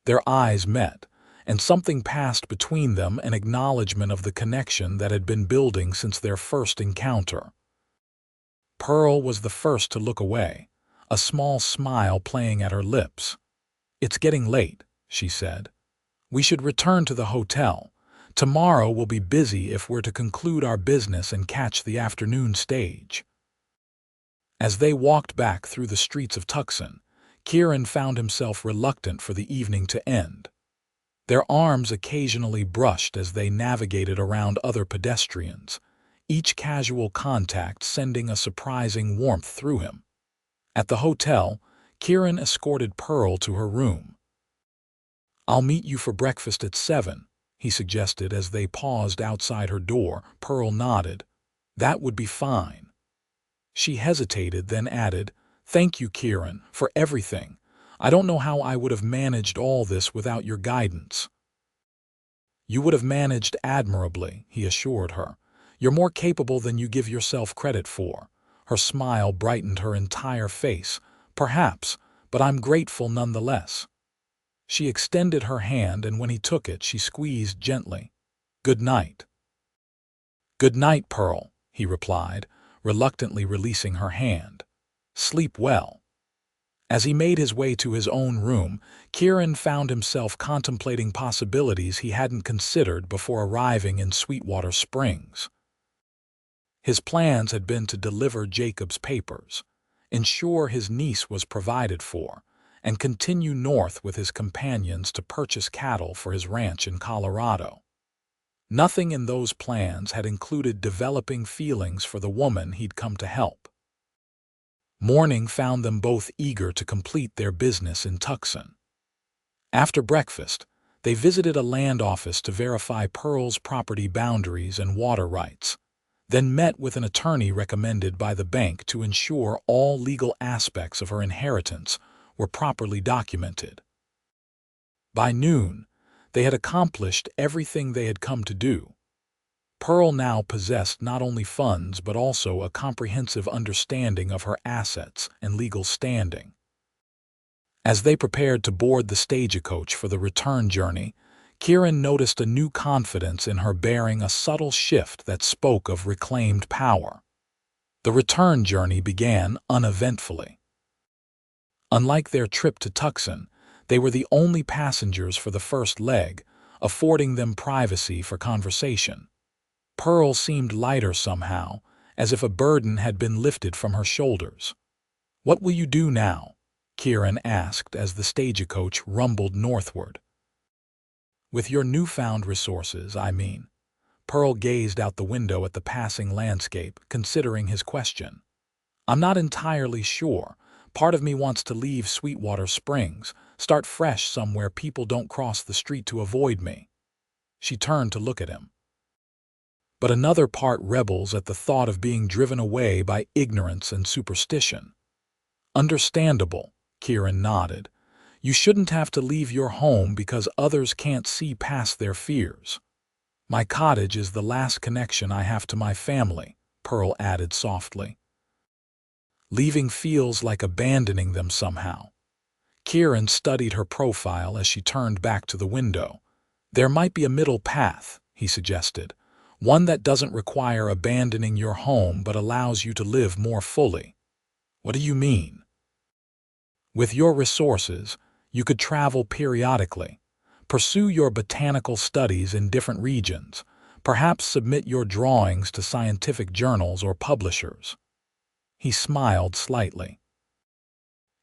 Their eyes met, and something passed between them, an acknowledgement of the connection that had been building since their first encounter. Pearl was the first to look away, a small smile playing at her lips. "It's getting late," she said. "We should return to the hotel. Tomorrow will be busy if we're to conclude our business and catch the afternoon stage." As they walked back through the streets of Tucson, Kieran found himself reluctant for the evening to end. Their arms occasionally brushed as they navigated around other pedestrians, each casual contact sending a surprising warmth through him. At the hotel, Kieran escorted Pearl to her room. "I'll meet you for breakfast at 7, he suggested as they paused outside her door. Pearl nodded. "That would be fine." She hesitated, then added, "Thank you, Kieran, for everything. I don't know how I would have managed all this without your guidance." "You would have managed admirably," he assured her. "You're more capable than you give yourself credit for." Her smile brightened her entire face. "Perhaps, but I'm grateful nonetheless." She extended her hand, and when he took it, she squeezed gently. "Good night." "Good night, Pearl," he replied, reluctantly releasing her hand. "Sleep well." As he made his way to his own room, Kieran found himself contemplating possibilities he hadn't considered before arriving in Sweetwater Springs. His plans had been to deliver Jacob's papers, ensure his niece was provided for, and continue north with his companions to purchase cattle for his ranch in Colorado. Nothing in those plans had included developing feelings for the woman he'd come to help. Morning found them both eager to complete their business in Tucson. After breakfast, they visited a land office to verify Pearl's property boundaries and water rights, then met with an attorney recommended by the bank to ensure all legal aspects of her inheritance were properly documented. By noon, they had accomplished everything they had come to do. Pearl now possessed not only funds but also a comprehensive understanding of her assets and legal standing. As they prepared to board the stagecoach for the return journey, Kieran noticed a new confidence in her, bearing a subtle shift that spoke of reclaimed power. The return journey began uneventfully. Unlike their trip to Tucson, they were the only passengers for the first leg, affording them privacy for conversation. Pearl seemed lighter somehow, as if a burden had been lifted from her shoulders. "What will you do now?" Kieran asked as the stagecoach rumbled northward. "With your newfound resources, I mean." Pearl gazed out the window at the passing landscape, considering his question. "I'm not entirely sure. Part of me wants to leave Sweetwater Springs, start fresh somewhere people don't cross the street to avoid me." She turned to look at him. "But another part rebels at the thought of being driven away by ignorance and superstition." "Understandable," Kieran nodded. "You shouldn't have to leave your home because others can't see past their fears." "My cottage is the last connection I have to my family," Pearl added softly. "Leaving feels like abandoning them somehow." Kieran studied her profile as she turned back to the window. "There might be a middle path," he suggested. "One that doesn't require abandoning your home but allows you to live more fully." "What do you mean?" "With your resources, you could travel periodically, pursue your botanical studies in different regions, perhaps submit your drawings to scientific journals or publishers." He smiled slightly.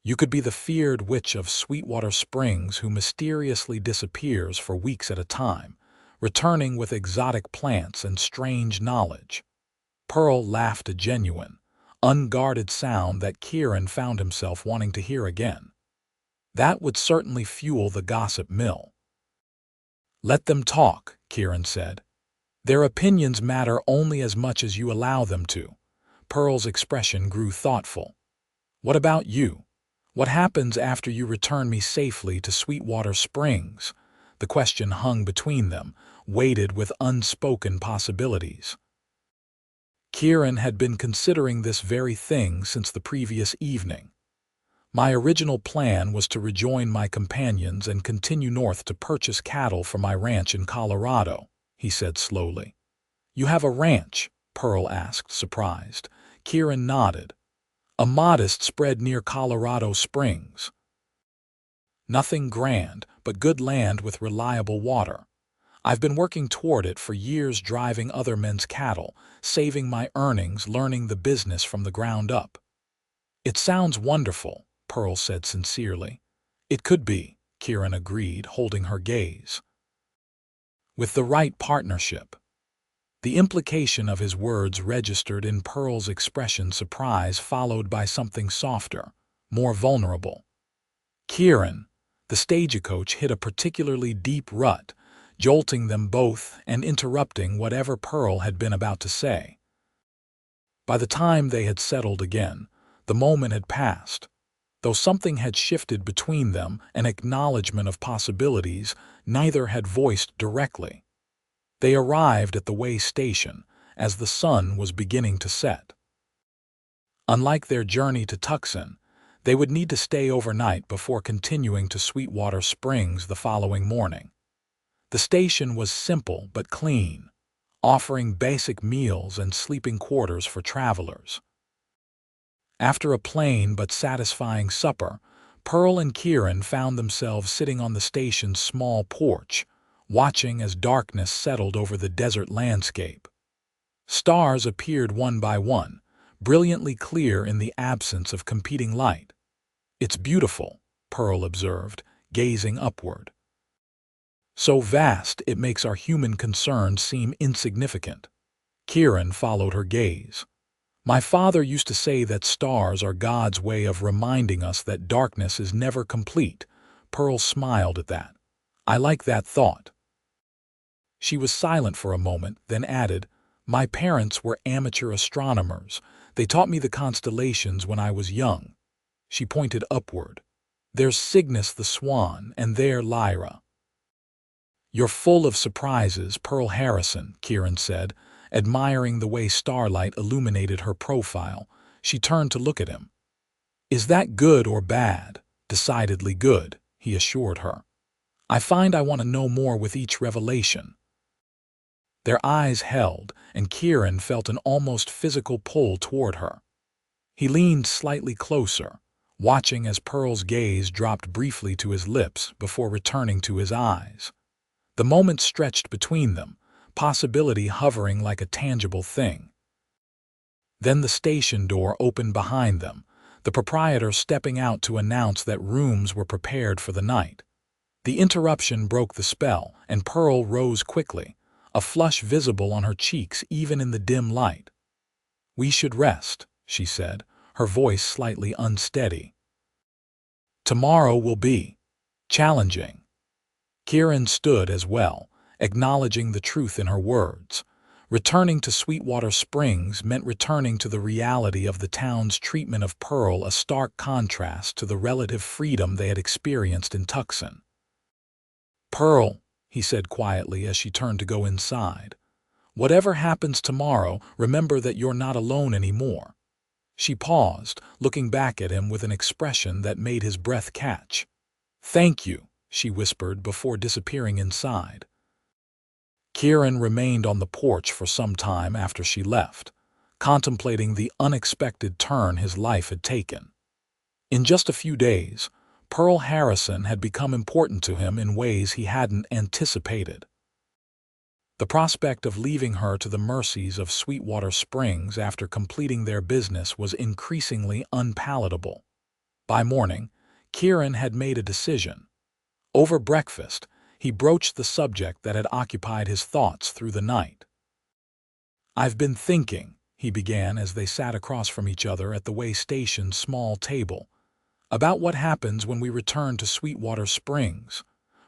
"You could be the feared witch of Sweetwater Springs who mysteriously disappears for weeks at a time, returning with exotic plants and strange knowledge." Pearl laughed, a genuine, unguarded sound that Kieran found himself wanting to hear again. "That would certainly fuel the gossip mill." "Let them talk," Kieran said. "Their opinions matter only as much as you allow them to." Pearl's expression grew thoughtful. "What about you? What happens after you return me safely to Sweetwater Springs?" The question hung between them, weighted with unspoken possibilities. Kieran had been considering this very thing since the previous evening. "My original plan was to rejoin my companions and continue north to purchase cattle for my ranch in Colorado," he said slowly. "You have a ranch?" Pearl asked, surprised. Kieran nodded. "A modest spread near Colorado Springs. Nothing grand, but good land with reliable water. I've been working toward it for years, driving other men's cattle, saving my earnings, learning the business from the ground up." "It sounds wonderful," Pearl said sincerely. "It could be," Kieran agreed, holding her gaze. "With the right partnership." The implication of his words registered in Pearl's expression, surprise followed by something softer, more vulnerable. "Kieran," the stagecoach hit a particularly deep rut, jolting them both and interrupting whatever Pearl had been about to say. By the time they had settled again, the moment had passed. Though something had shifted between them, an acknowledgement of possibilities neither had voiced directly. They arrived at the way station as the sun was beginning to set. Unlike their journey to Tucson, they would need to stay overnight before continuing to Sweetwater Springs the following morning. The station was simple but clean, offering basic meals and sleeping quarters for travelers. After a plain but satisfying supper, Pearl and Kieran found themselves sitting on the station's small porch, watching as darkness settled over the desert landscape. Stars appeared one by one, brilliantly clear in the absence of competing light. "It's beautiful," Pearl observed, gazing upward. "So vast it makes our human concerns seem insignificant." Kieran followed her gaze. "My father used to say that stars are God's way of reminding us that darkness is never complete." Pearl smiled at that. "I like that thought." She was silent for a moment, then added, "My parents were amateur astronomers. They taught me the constellations when I was young." She pointed upward. "There's Cygnus the Swan, and there Lyra." "You're full of surprises, Pearl Harrison," Kieran said, admiring the way starlight illuminated her profile. She turned to look at him. "Is that good or bad?" "Decidedly good," he assured her. "I find I want to know more with each revelation." Their eyes held, and Kieran felt an almost physical pull toward her. He leaned slightly closer, watching as Pearl's gaze dropped briefly to his lips before returning to his eyes. The moment stretched between them, possibility hovering like a tangible thing. Then the station door opened behind them, the proprietor stepping out to announce that rooms were prepared for the night. The interruption broke the spell, and Pearl rose quickly, a flush visible on her cheeks even in the dim light. "We should rest," she said, her voice slightly unsteady. "Tomorrow will be challenging." Kieran stood as well, acknowledging the truth in her words. Returning to Sweetwater Springs meant returning to the reality of the town's treatment of Pearl, a stark contrast to the relative freedom they had experienced in Tucson. "Pearl," he said quietly as she turned to go inside, "whatever happens tomorrow, remember that you're not alone anymore." She paused, looking back at him with an expression that made his breath catch. "Thank you," she whispered before disappearing inside. Kieran remained on the porch for some time after she left, contemplating the unexpected turn his life had taken. In just a few days, Pearl Harrison had become important to him in ways he hadn't anticipated. The prospect of leaving her to the mercies of Sweetwater Springs after completing their business was increasingly unpalatable. By morning, Kieran had made a decision. Over breakfast, he broached the subject that had occupied his thoughts through the night. "I've been thinking," he began as they sat across from each other at the way station's small table, "about what happens when we return to Sweetwater Springs."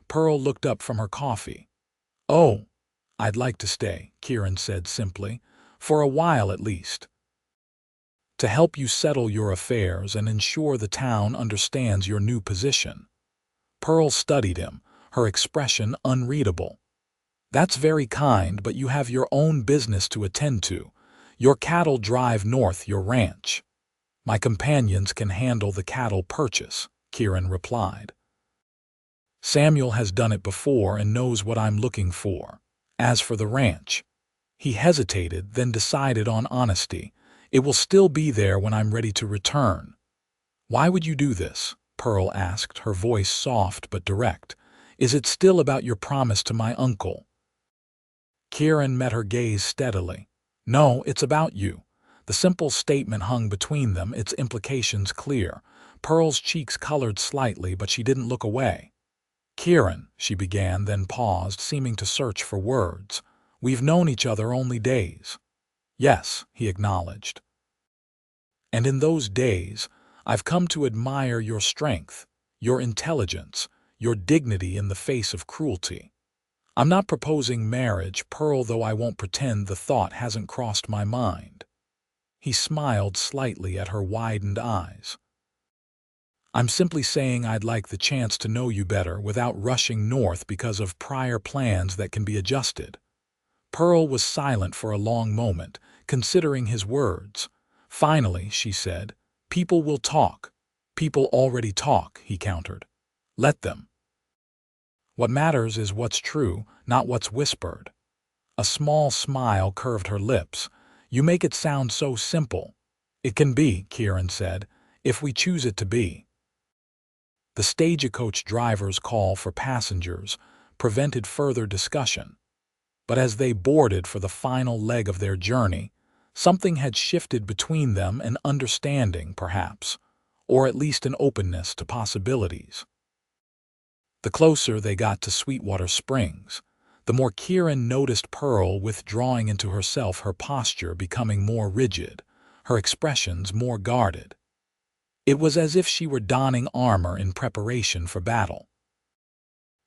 Pearl looked up from her coffee. "Oh, I'd like to stay," Kieran said simply, "for a while at least. To help you settle your affairs and ensure the town understands your new position." Pearl studied him, her expression unreadable. "That's very kind, but you have your own business to attend to. Your cattle drive north your ranch." "My companions can handle the cattle purchase," Kieran replied. "Samuel has done it before and knows what I'm looking for. As for the ranch," he hesitated, then decided on honesty, "it will still be there when I'm ready to return." "Why would you do this?" Pearl asked, her voice soft but direct. "Is it still about your promise to my uncle?" Kieran met her gaze steadily. "No, it's about you." The simple statement hung between them, its implications clear. Pearl's cheeks colored slightly, but she didn't look away. "Kieran," she began, then paused, seeming to search for words. "We've known each other only days." "Yes," he acknowledged. "And in those days, I've come to admire your strength, your intelligence, your dignity in the face of cruelty. I'm not proposing marriage, Pearl, though I won't pretend the thought hasn't crossed my mind." He smiled slightly at her widened eyes. "I'm simply saying I'd like the chance to know you better without rushing north because of prior plans that can be adjusted." Pearl was silent for a long moment, considering his words. Finally, she said, "People will talk." "People already talk," he countered. "Let them. What matters is what's true, not what's whispered." A small smile curved her lips. "You make it sound so simple." "It can be," Kieran said, "if we choose it to be." The stagecoach driver's call for passengers prevented further discussion. But as they boarded for the final leg of their journey, something had shifted between them, an understanding, perhaps, or at least an openness to possibilities. The closer they got to Sweetwater Springs, the more Kieran noticed Pearl withdrawing into herself, her posture becoming more rigid, her expressions more guarded. It was as if she were donning armor in preparation for battle.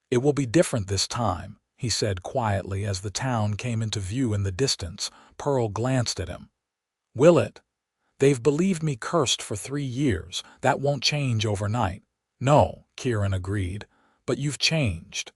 "It will be different this time," he said quietly as the town came into view in the distance. Pearl glanced at him. "Will it? They've believed me cursed for 3 years. That won't change overnight." "No," Kieran agreed, "but you've changed.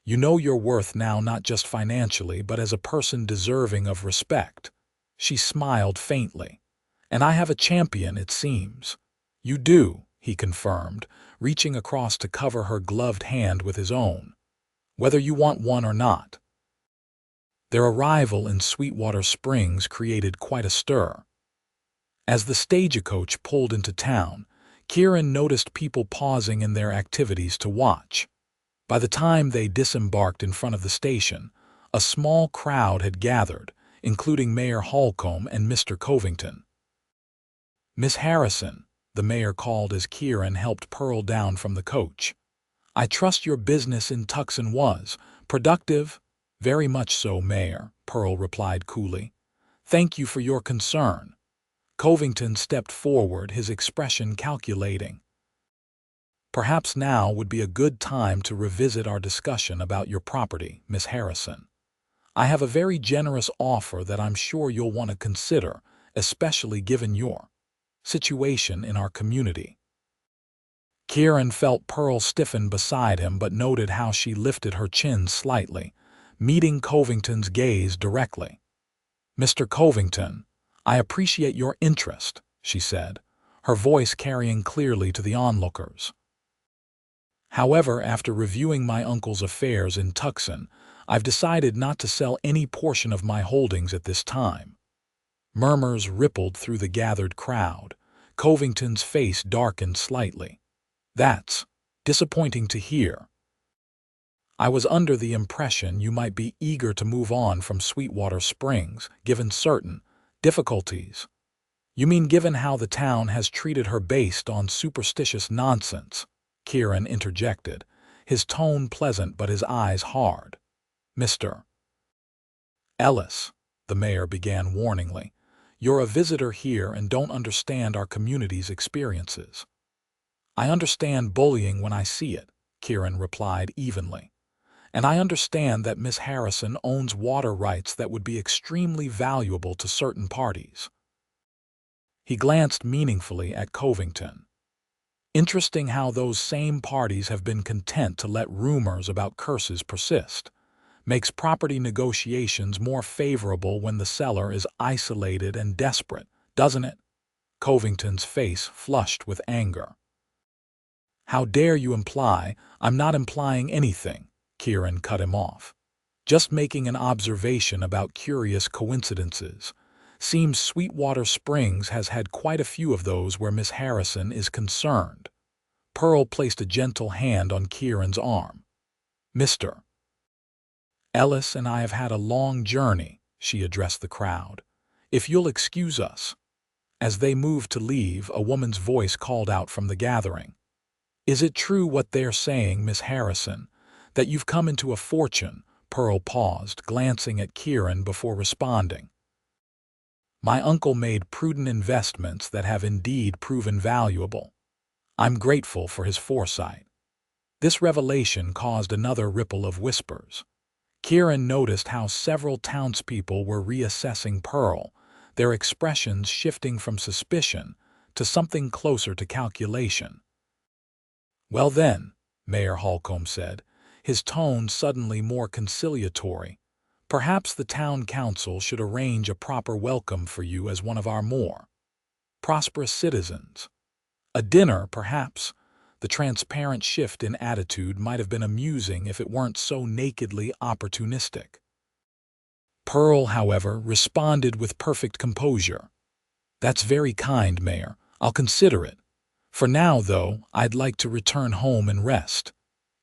You know your worth now, not just financially, but as a person deserving of respect." She smiled faintly. "And I have a champion, it seems." "You do," he confirmed, reaching across to cover her gloved hand with his own. "Whether you want one or not." Their arrival in Sweetwater Springs created quite a stir. As the stagecoach pulled into town, Kieran noticed people pausing in their activities to watch. By the time they disembarked in front of the station, a small crowd had gathered, including Mayor Holcomb and Mr. Covington. "Miss Harrison," the mayor called as Kieran helped Pearl down from the coach. "I trust your business in Tucson was productive?" "Very much so, Mayor," Pearl replied coolly. "Thank you for your concern." Covington stepped forward, his expression calculating. "Perhaps now would be a good time to revisit our discussion about your property, Miss Harrison. I have a very generous offer that I'm sure you'll want to consider, especially given your situation in our community." Kieran felt Pearl stiffen beside him but noted how she lifted her chin slightly, meeting Covington's gaze directly. "Mr. Covington, I appreciate your interest," she said, her voice carrying clearly to the onlookers. "However, after reviewing my uncle's affairs in Tucson, I've decided not to sell any portion of my holdings at this time." Murmurs rippled through the gathered crowd. Covington's face darkened slightly. "That's disappointing to hear. I was under the impression you might be eager to move on from Sweetwater Springs, given certain difficulties." "You mean given how the town has treated her based on superstitious nonsense?" Kieran interjected, his tone pleasant but his eyes hard. "Mr. Ellis," the mayor began warningly, "you're a visitor here and don't understand our community's experiences." "I understand bullying when I see it," Kieran replied evenly. "And I understand that Miss Harrison owns water rights that would be extremely valuable to certain parties." He glanced meaningfully at Covington. "Interesting how those same parties have been content to let rumors about curses persist. Makes property negotiations more favorable when the seller is isolated and desperate, doesn't it?" Covington's face flushed with anger. "How dare you imply—" "I'm not implying anything," Kieran cut him off. "Just making an observation about curious coincidences. Seems Sweetwater Springs has had quite a few of those where Miss Harrison is concerned." Pearl placed a gentle hand on Kieran's arm. "Mr. Ellis and I have had a long journey," she addressed the crowd. "If you'll excuse us." As they moved to leave, a woman's voice called out from the gathering. "Is it true what they're saying, Miss Harrison, that you've come into a fortune?" Pearl paused, glancing at Kieran before responding. "My uncle made prudent investments that have indeed proven valuable. I'm grateful for his foresight." This revelation caused another ripple of whispers. Kieran noticed how several townspeople were reassessing Pearl, their expressions shifting from suspicion to something closer to calculation. "Well then," Mayor Holcomb said, his tone suddenly more conciliatory, "perhaps the town council should arrange a proper welcome for you as one of our more prosperous citizens. A dinner, perhaps." The transparent shift in attitude might have been amusing if it weren't so nakedly opportunistic. Pearl, however, responded with perfect composure. "That's very kind, Mayor. I'll consider it. For now, though, I'd like to return home and rest."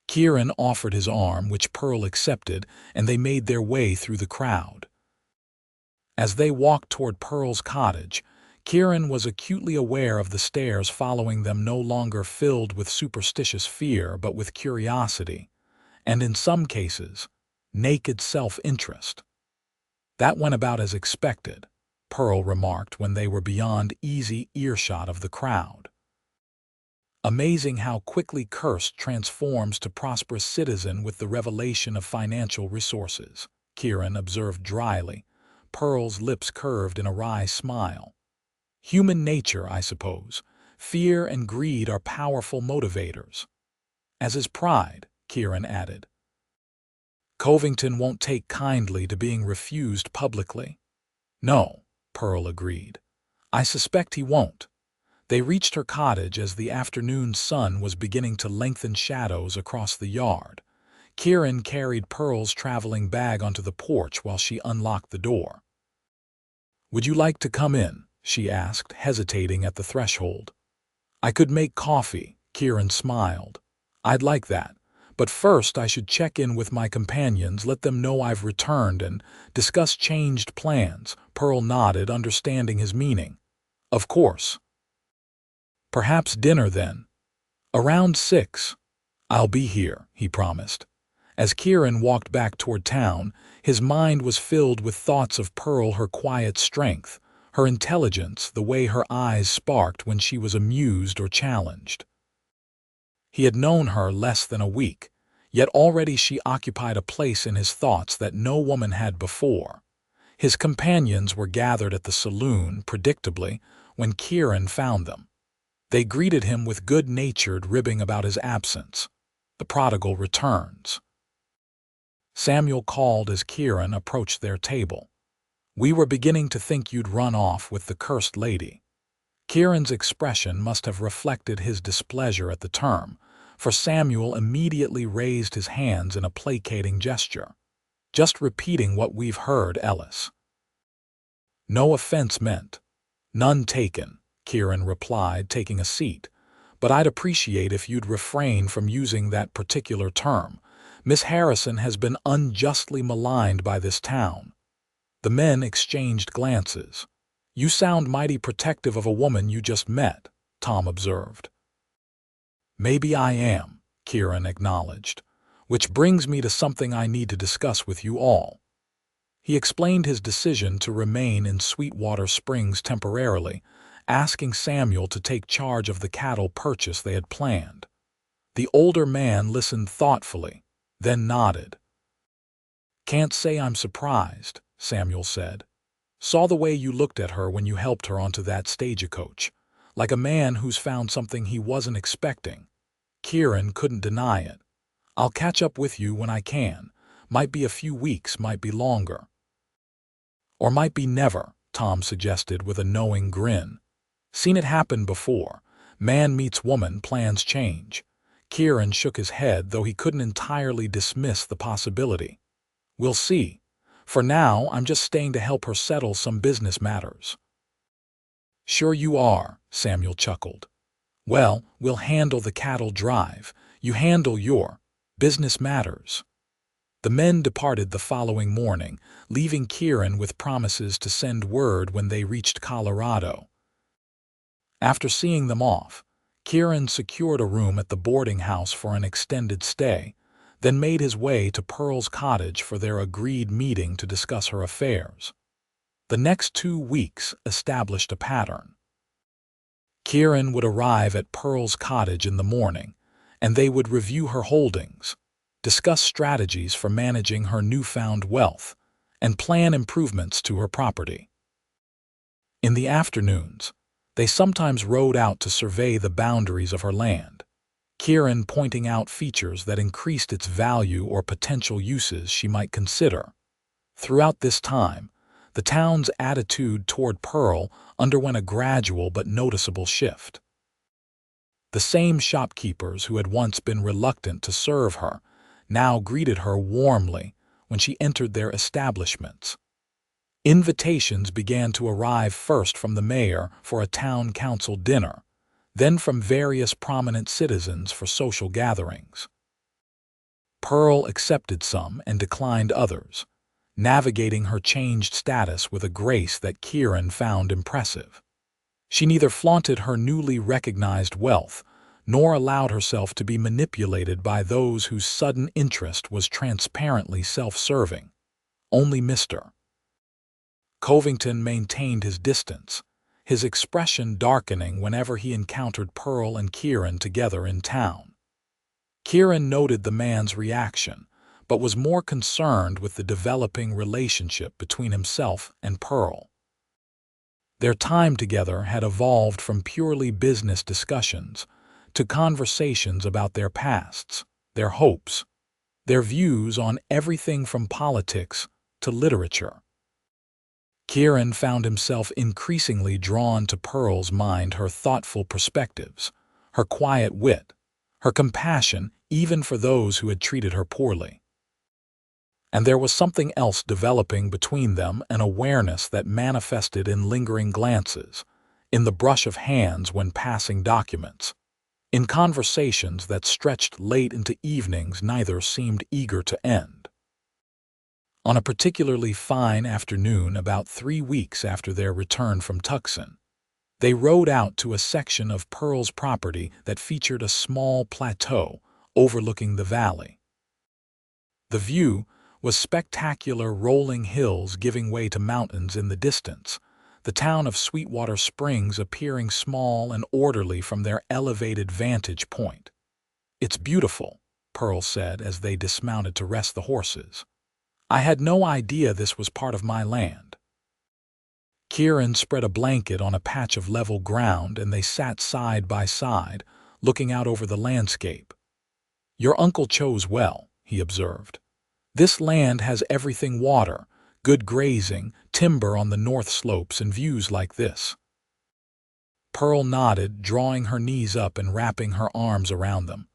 Kieran offered his arm, which Pearl accepted, and they made their way through the crowd. As they walked toward Pearl's cottage, Kieran was acutely aware of the stares following them, no longer filled with superstitious fear but with curiosity, and in some cases, naked self-interest. "That went about as expected," Pearl remarked when they were beyond easy earshot of the crowd. "Amazing how quickly cursed transforms to prosperous citizen with the revelation of financial resources," Kieran observed dryly, Pearl's lips curved in a wry smile. "Human nature, I suppose. Fear and greed are powerful motivators." "As is pride," Kieran added. "Covington won't take kindly to being refused publicly." "No," Pearl agreed. "I suspect he won't." They reached her cottage as the afternoon sun was beginning to lengthen shadows across the yard. Kieran carried Pearl's traveling bag onto the porch while she unlocked the door. "Would you like to come in?" she asked, hesitating at the threshold. "I could make coffee," Kieran smiled. "I'd like that, But first I should check in with my companions, let them know I've returned, and discuss changed plans. Pearl nodded, understanding his meaning. Of course. Perhaps dinner then. Around 6. I'll be here, he promised. As Kieran walked back toward town, his mind was filled with thoughts of Pearl, her quiet strength, her intelligence, the way her eyes sparked when she was amused or challenged. He had known her less than a week, yet already she occupied a place in his thoughts that no woman had before. His companions were gathered at the saloon, predictably, when Kieran found them. They greeted him with good-natured ribbing about his absence. The prodigal returns. Samuel called as Kieran approached their table. We were beginning to think you'd run off with the cursed lady. Kieran's expression must have reflected his displeasure at the term, for Samuel immediately raised his hands in a placating gesture. Just repeating what we've heard, Ellis. No offense meant. None taken, Kieran replied, taking a seat. But I'd appreciate if you'd refrain from using that particular term. Miss Harrison has been unjustly maligned by this town. The men exchanged glances. You sound mighty protective of a woman you just met, Tom observed. Maybe I am, Kieran acknowledged, which brings me to something I need to discuss with you all. He explained his decision to remain in Sweetwater Springs temporarily, asking Samuel to take charge of the cattle purchase they had planned. The older man listened thoughtfully, then nodded. Can't say I'm surprised, Samuel said. Saw the way you looked at her when you helped her onto that stagecoach, like a man who's found something he wasn't expecting. Kieran couldn't deny it. I'll catch up with you when I can. Might be a few weeks, might be longer. Or might be never, Tom suggested with a knowing grin. Seen it happen before. Man meets woman, plans change. Kieran shook his head, though he couldn't entirely dismiss the possibility. We'll see. For now, I'm just staying to help her settle some business matters. Sure you are, Samuel chuckled. Well, we'll handle the cattle drive. You handle your business matters. The men departed the following morning, leaving Kieran with promises to send word when they reached Colorado. After seeing them off, Kieran secured a room at the boarding house for an extended stay, then made his way to Pearl's cottage for their agreed meeting to discuss her affairs. The next 2 weeks established a pattern. Kieran would arrive at Pearl's cottage in the morning, and they would review her holdings, discuss strategies for managing her newfound wealth, and plan improvements to her property. In the afternoons, they sometimes rode out to survey the boundaries of her land, Kieran pointing out features that increased its value or potential uses she might consider. Throughout this time, the town's attitude toward Pearl underwent a gradual but noticeable shift. The same shopkeepers who had once been reluctant to serve her now greeted her warmly when she entered their establishments. Invitations began to arrive first from the mayor for a town council dinner, then from various prominent citizens for social gatherings. Pearl accepted some and declined others, navigating her changed status with a grace that Kieran found impressive. She neither flaunted her newly recognized wealth nor allowed herself to be manipulated by those whose sudden interest was transparently self-serving. Only Mr. Covington maintained his distance, his expression darkening whenever he encountered Pearl and Kieran together in town. Kieran noted the man's reaction, but was more concerned with the developing relationship between himself and Pearl. Their time together had evolved from purely business discussions to conversations about their pasts, their hopes, their views on everything from politics to literature. Kieran found himself increasingly drawn to Pearl's mind, her thoughtful perspectives, her quiet wit, her compassion even for those who had treated her poorly. And there was something else developing between them, an awareness that manifested in lingering glances, in the brush of hands when passing documents, In conversations that stretched late into evenings, neither seemed eager to end. On a particularly fine afternoon about 3 weeks after their return from Tucson, they rode out to a section of Pearl's property that featured a small plateau overlooking the valley. The view was spectacular, rolling hills giving way to mountains in the distance, the town of Sweetwater Springs appearing small and orderly from their elevated vantage point. "It's beautiful," Pearl said as they dismounted to rest the horses. "I had no idea this was part of my land." Kieran spread a blanket on a patch of level ground and they sat side by side, looking out over the landscape. "Your uncle chose well," he observed. "This land has everything: water, good grazing, timber on the north slopes, and views like this." Pearl nodded, drawing her knees up and wrapping her arms around them.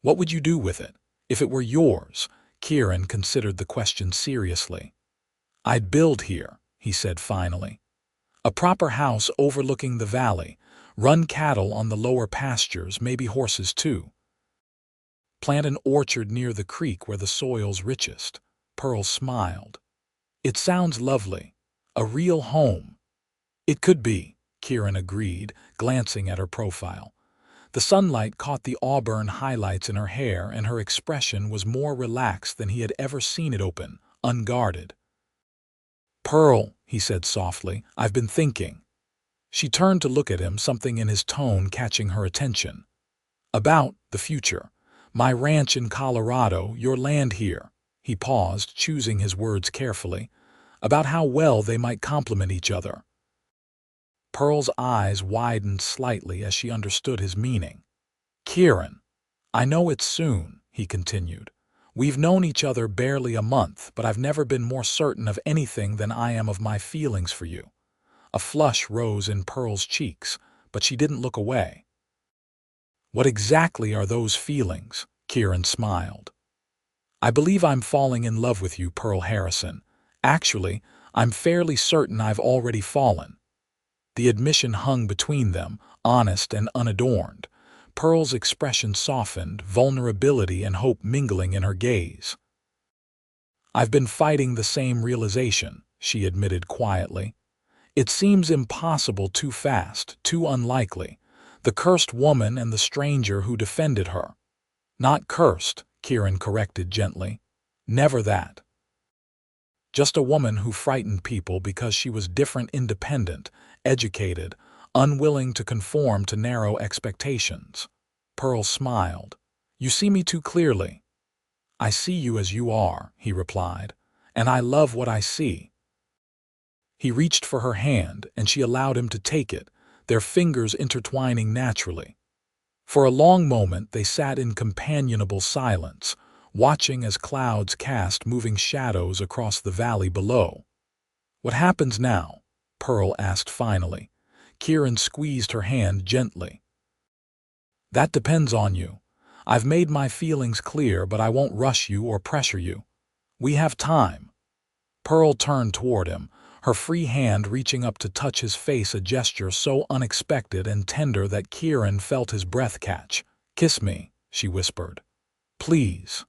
"What would you do with it, if it were yours?" Kieran considered the question seriously. "I'd build here," he said finally. "A proper house overlooking the valley, run cattle on the lower pastures, maybe horses too. Plant an orchard near the creek where the soil's richest." Pearl smiled. "It sounds lovely. A real home." "It could be," Kieran agreed, glancing at her profile. The sunlight caught the auburn highlights in her hair, and her expression was more relaxed than he had ever seen it: open, unguarded. "Pearl," he said softly, "I've been thinking." She turned to look at him, something in his tone catching her attention. "About the future. My ranch in Colorado, your land here." He paused, choosing his words carefully. "About how well they might complement each other." Pearl's eyes widened slightly as she understood his meaning. "Kieran, I know it's soon," he continued. "We've known each other barely a month, but I've never been more certain of anything than I am of my feelings for you." A flush rose in Pearl's cheeks, but she didn't look away. "What exactly are those feelings?" Kieran smiled. "I believe I'm falling in love with you, Pearl Harrison. Actually, I'm fairly certain I've already fallen." The admission hung between them, honest and unadorned. Pearl's expression softened, vulnerability and hope mingling in her gaze. "I've been fighting the same realization," she admitted quietly. "It seems impossible, too fast, too unlikely. The cursed woman and the stranger who defended her." "Not cursed," Kieran corrected gently. "Never that. Just a woman who frightened people because she was different, independent, educated, unwilling to conform to narrow expectations." Pearl smiled. "You see me too clearly." "I see you as you are," he replied, "and I love what I see." He reached for her hand, and she allowed him to take it, their fingers intertwining naturally. For a long moment they sat in companionable silence, watching as clouds cast moving shadows across the valley below. "What happens now?" Pearl asked finally. Kieran squeezed her hand gently. "That depends on you. I've made my feelings clear, but I won't rush you or pressure you. We have time." Pearl turned toward him, her free hand reaching up to touch his face, a gesture so unexpected and tender that Kieran felt his breath catch. "Kiss me," she whispered. "Please."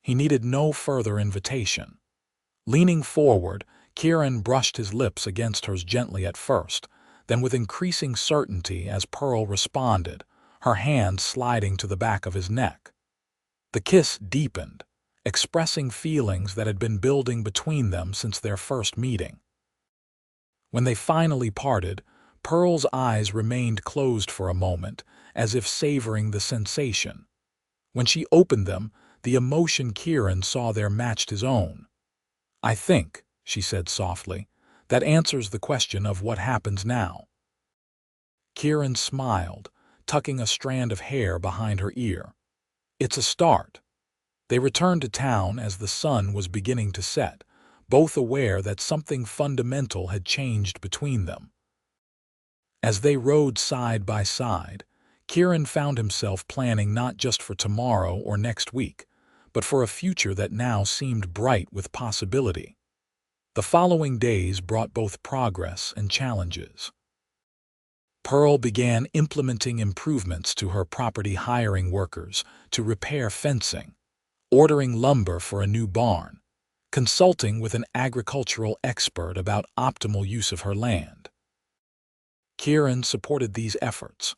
He needed no further invitation. Leaning forward, Kieran brushed his lips against hers gently at first, then with increasing certainty as Pearl responded, her hand sliding to the back of his neck. The kiss deepened, expressing feelings that had been building between them since their first meeting. When they finally parted, Pearl's eyes remained closed for a moment, as if savoring the sensation. When she opened them, the emotion Kieran saw there matched his own. "I think," she said softly, "that answers the question of what happens now." Kieran smiled, tucking a strand of hair behind her ear. "It's a start." They returned to town as the sun was beginning to set, both aware that something fundamental had changed between them. As they rode side by side, Kieran found himself planning not just for tomorrow or next week, but for a future that now seemed bright with possibility. The following days brought both progress and challenges. Pearl began implementing improvements to her property, hiring workers to repair fencing, ordering lumber for a new barn, consulting with an agricultural expert about optimal use of her land. Kieran supported these efforts,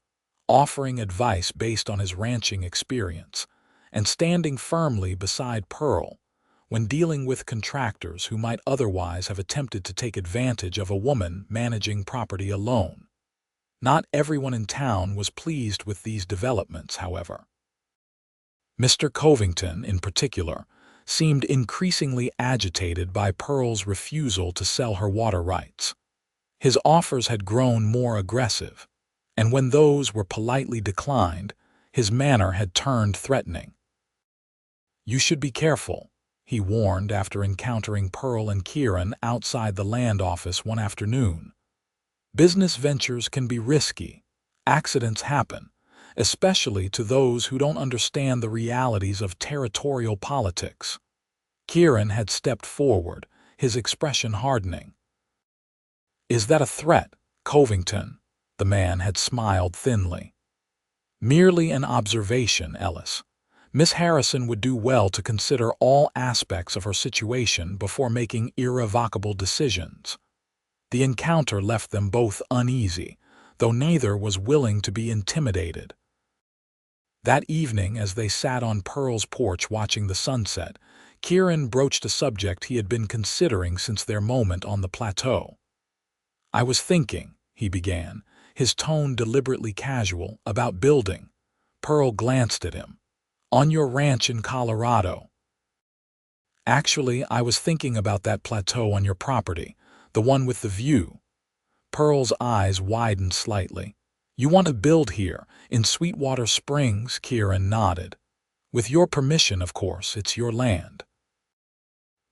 offering advice based on his ranching experience and standing firmly beside Pearl when dealing with contractors who might otherwise have attempted to take advantage of a woman managing property alone. Not everyone in town was pleased with these developments, however. Mr. Covington, in particular, seemed increasingly agitated by Pearl's refusal to sell her water rights. His offers had grown more aggressive, and when those were politely declined, his manner had turned threatening. "You should be careful," he warned after encountering Pearl and Kieran outside the land office one afternoon. "Business ventures can be risky. Accidents happen, especially to those who don't understand the realities of territorial politics." Kieran had stepped forward, his expression hardening. "Is that a threat, Covington?" The man had smiled thinly. "Merely an observation, Ellis. Miss Harrison would do well to consider all aspects of her situation before making irrevocable decisions." The encounter left them both uneasy, though neither was willing to be intimidated. That evening, as they sat on Pearl's porch watching the sunset, Kieran broached a subject he had been considering since their moment on the plateau. "I was thinking," he began, his tone deliberately casual, "about building." Pearl glanced at him. "On your ranch in Colorado." "Actually, I was thinking about that plateau on your property, the one with the view." Pearl's eyes widened slightly. "You want to build here, in Sweetwater Springs?" Kieran nodded. "With your permission, of course, it's your land."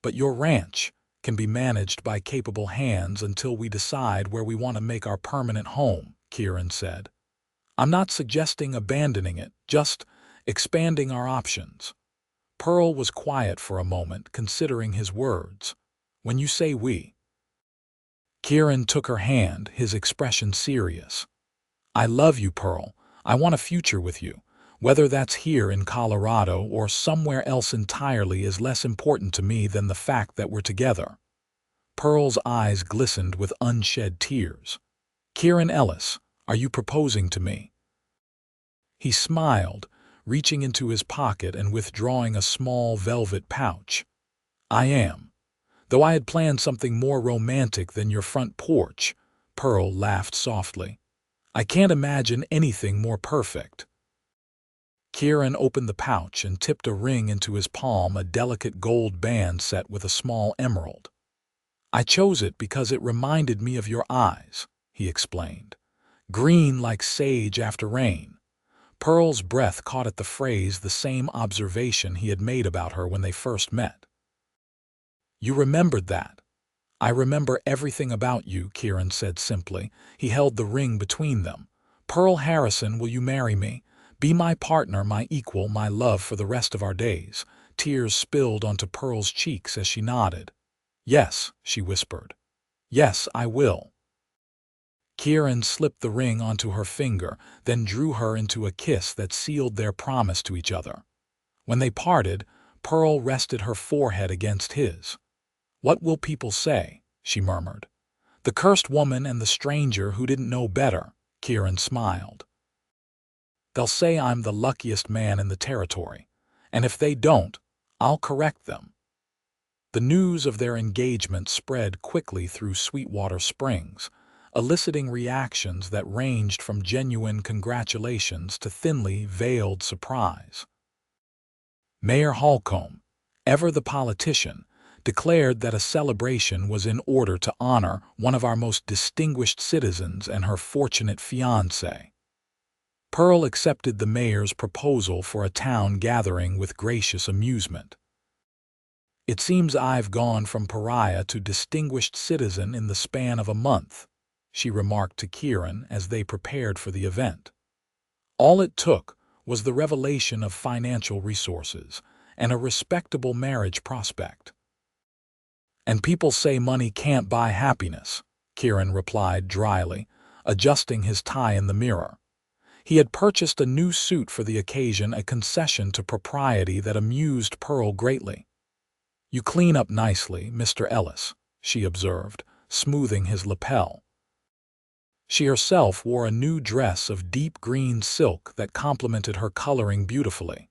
"But your ranch can be managed by capable hands until we decide where we want to make our permanent home," Kieran said. "I'm not suggesting abandoning it, just expanding our options." Pearl was quiet for a moment, considering his words. "When you say we..." Kieran took her hand, his expression serious. "I love you, Pearl. I want a future with you. Whether that's here in Colorado or somewhere else entirely is less important to me than the fact that we're together." Pearl's eyes glistened with unshed tears. "Kieran Ellis, are you proposing to me?" He smiled, reaching into his pocket and withdrawing a small velvet pouch. "I am. Though I had planned something more romantic than your front porch." Pearl laughed softly. "I can't imagine anything more perfect." Kieran opened the pouch and tipped a ring into his palm, a delicate gold band set with a small emerald. "I chose it because it reminded me of your eyes," he explained. "Green like sage after rain." Pearl's breath caught at the phrase, the same observation he had made about her when they first met. "You remembered that?" "I remember everything about you," Kieran said simply. He held the ring between them. "Pearl Harrison, will you marry me? Be my partner, my equal, my love for the rest of our days?" Tears spilled onto Pearl's cheeks as she nodded. "Yes," she whispered. "Yes, I will." Kieran slipped the ring onto her finger, then drew her into a kiss that sealed their promise to each other. When they parted, Pearl rested her forehead against his. "What will people say?" she murmured. "The cursed woman and the stranger who didn't know better," Kieran smiled. "They'll say I'm the luckiest man in the territory, and if they don't, I'll correct them." The news of their engagement spread quickly through Sweetwater Springs, eliciting reactions that ranged from genuine congratulations to thinly veiled surprise. Mayor Holcomb, ever the politician, declared that a celebration was in order to honor one of our most distinguished citizens and her fortunate fiancé. Pearl accepted the mayor's proposal for a town gathering with gracious amusement. "It seems I've gone from pariah to distinguished citizen in the span of a month," she remarked to Kieran as they prepared for the event. "All it took was the revelation of financial resources and a respectable marriage prospect." "And people say money can't buy happiness," Kieran replied dryly. adjusting his tie in the mirror. He had purchased a new suit for the occasion, a concession to propriety that amused Pearl greatly. "You clean up nicely, Mr. Ellis," she observed, smoothing his lapel. She herself wore a new dress of deep green silk that complemented her coloring beautifully.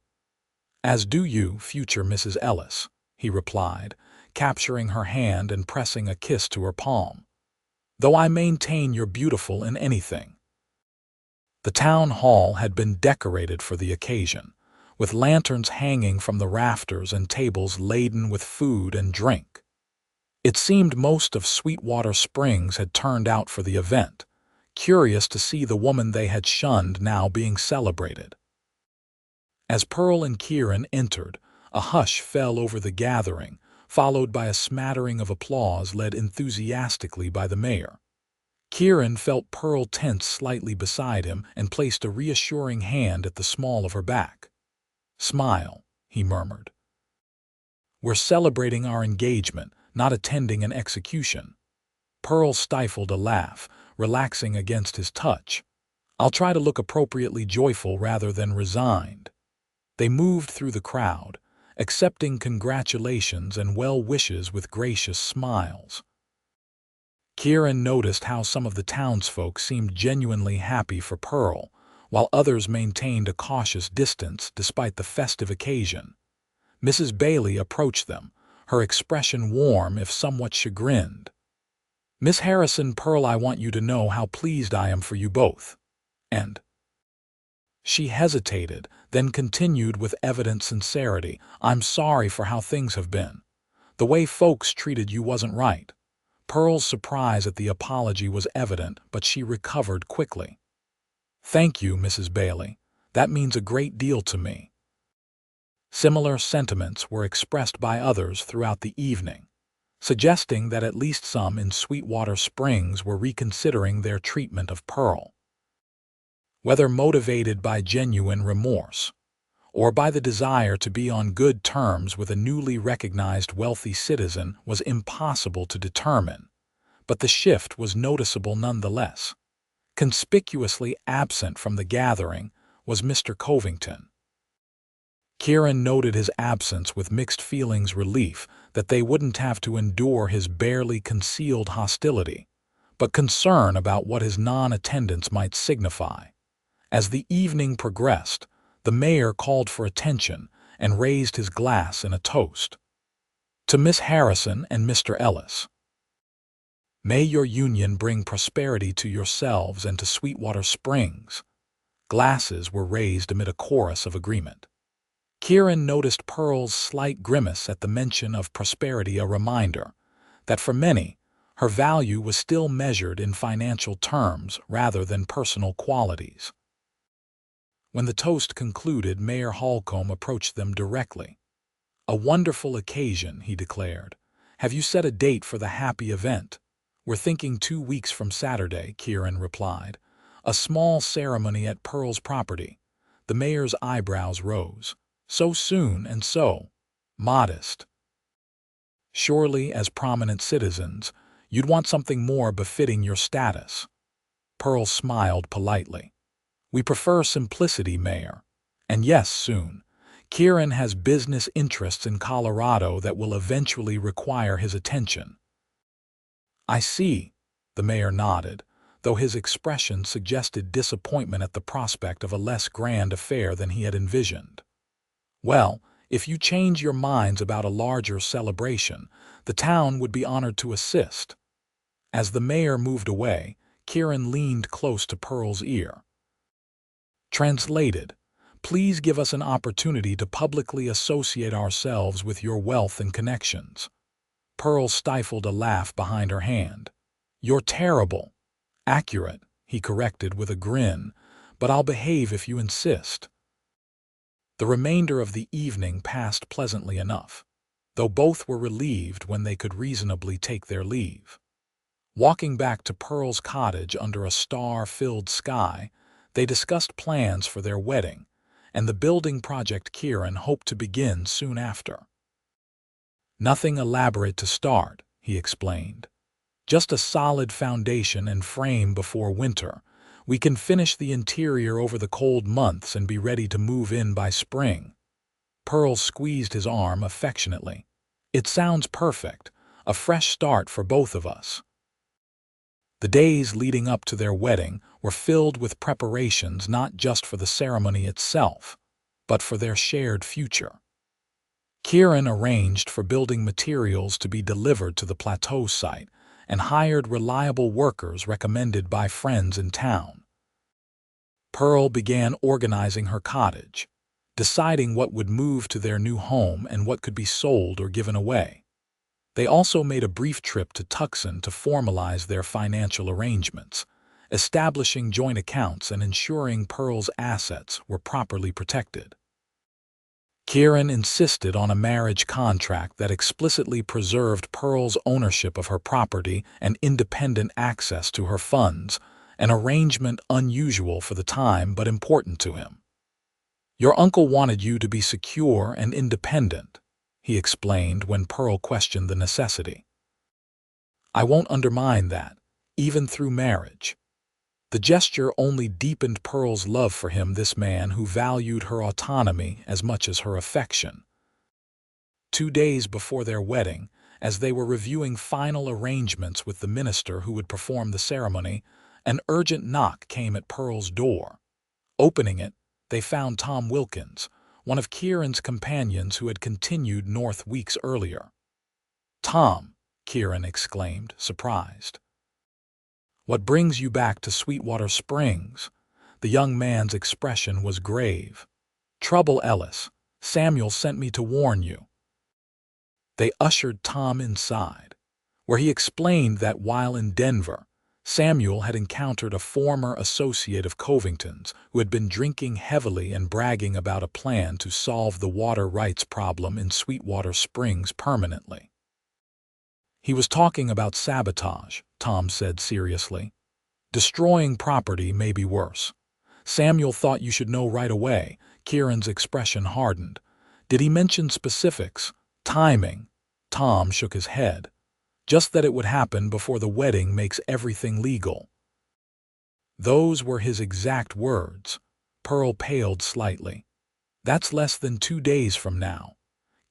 "As do you, future Mrs. Ellis," he replied, capturing her hand and pressing a kiss to her palm. "Though I maintain you're beautiful in anything." The town hall had been decorated for the occasion, with lanterns hanging from the rafters and tables laden with food and drink. It seemed most of Sweetwater Springs had turned out for the event, curious to see the woman they had shunned now being celebrated. As Pearl and Kieran entered, a hush fell over the gathering, followed by a smattering of applause led enthusiastically by the mayor. Kieran felt Pearl tense slightly beside him and placed a reassuring hand at the small of her back. "Smile," he murmured. "We're celebrating our engagement, not attending an execution." Pearl stifled a laugh, relaxing against his touch. "I'll try to look appropriately joyful rather than resigned." They moved through the crowd, accepting congratulations and well wishes with gracious smiles. Kieran noticed how some of the townsfolk seemed genuinely happy for Pearl, while others maintained a cautious distance despite the festive occasion. Mrs. Bailey approached them, her expression warm if somewhat chagrined. "Miss Harrison, Pearl, I want you to know how pleased I am for you both." And she hesitated, then continued with evident sincerity, "I'm sorry for how things have been. The way folks treated you wasn't right." Pearl's surprise at the apology was evident, but she recovered quickly. "Thank you, Mrs. Bailey. That means a great deal to me." Similar sentiments were expressed by others throughout the evening, suggesting that at least some in Sweetwater Springs were reconsidering their treatment of Pearl. Whether motivated by genuine remorse, or by the desire to be on good terms with a newly recognized wealthy citizen, was impossible to determine, but the shift was noticeable nonetheless. Conspicuously absent from the gathering was Mr. Covington. Kieran noted his absence with mixed feelings: relief that they wouldn't have to endure his barely concealed hostility, but concern about what his non-attendance might signify. As the evening progressed, the mayor called for attention and raised his glass in a toast. "To Miss Harrison and Mr. Ellis. May your union bring prosperity to yourselves and to Sweetwater Springs." Glasses were raised amid a chorus of agreement. Kieran noticed Pearl's slight grimace at the mention of prosperity, a reminder that for many, her value was still measured in financial terms rather than personal qualities. When the toast concluded, Mayor Holcomb approached them directly. "A wonderful occasion," he declared. "Have you set a date for the happy event?" "We're thinking 2 weeks from Saturday," Kieran replied. "A small ceremony at Pearl's property." The mayor's eyebrows rose. "So soon and so modest. Surely, as prominent citizens, you'd want something more befitting your status." Pearl smiled politely. "We prefer simplicity, Mayor. And yes, soon. Kieran has business interests in Colorado that will eventually require his attention." "I see," the mayor nodded, though his expression suggested disappointment at the prospect of a less grand affair than he had envisioned. "Well, if you change your minds about a larger celebration, the town would be honored to assist." As the mayor moved away, Kieran leaned close to Pearl's ear. Translated, "Please give us an opportunity to publicly associate ourselves with your wealth and connections." Pearl stifled a laugh behind her hand. "You're terrible." "Accurate," he corrected with a grin, "but I'll behave if you insist." The remainder of the evening passed pleasantly enough, though both were relieved when they could reasonably take their leave. Walking back to Pearl's cottage under a star-filled sky, they discussed plans for their wedding and the building project Kieran hoped to begin soon after. "Nothing elaborate to start," he explained. Just a solid foundation and frame before winter. We can finish the interior over the cold months and be ready to move in by spring." Pearl squeezed his arm affectionately. "It sounds perfect, a fresh start for both of us." The days leading up to their wedding were filled with preparations not just for the ceremony itself, but for their shared future. Kieran arranged for building materials to be delivered to the plateau site and hired reliable workers recommended by friends in town. Pearl began organizing her cottage, deciding what would move to their new home and what could be sold or given away. They also made a brief trip to Tucson to formalize their financial arrangements, establishing joint accounts and ensuring Pearl's assets were properly protected. Kieran insisted on a marriage contract that explicitly preserved Pearl's ownership of her property and independent access to her funds, an arrangement unusual for the time but important to him. "Your uncle wanted you to be secure and independent," he explained when Pearl questioned the necessity. "I won't undermine that, even through marriage." The gesture only deepened Pearl's love for him, this man who valued her autonomy as much as her affection. 2 days before their wedding, as they were reviewing final arrangements with the minister who would perform the ceremony, an urgent knock came at Pearl's door. Opening it, they found Tom Wilkins, one of Kieran's companions who had continued north weeks earlier. "Tom," Kieran exclaimed, surprised. "What brings you back to Sweetwater Springs?" The young man's expression was grave. "Trouble, Ellis. Samuel sent me to warn you." They ushered Tom inside, where he explained that while in Denver, Samuel had encountered a former associate of Covington's who had been drinking heavily and bragging about a plan to solve the water rights problem in Sweetwater Springs permanently. "He was talking about sabotage," Tom said seriously. "Destroying property may be worse. Samuel thought you should know right away." Kieran's expression hardened. "Did he mention specifics? Timing?" Tom shook his head. "Just that it would happen before the wedding makes everything legal." Those were his exact words. Pearl paled slightly. "That's less than 2 days from now."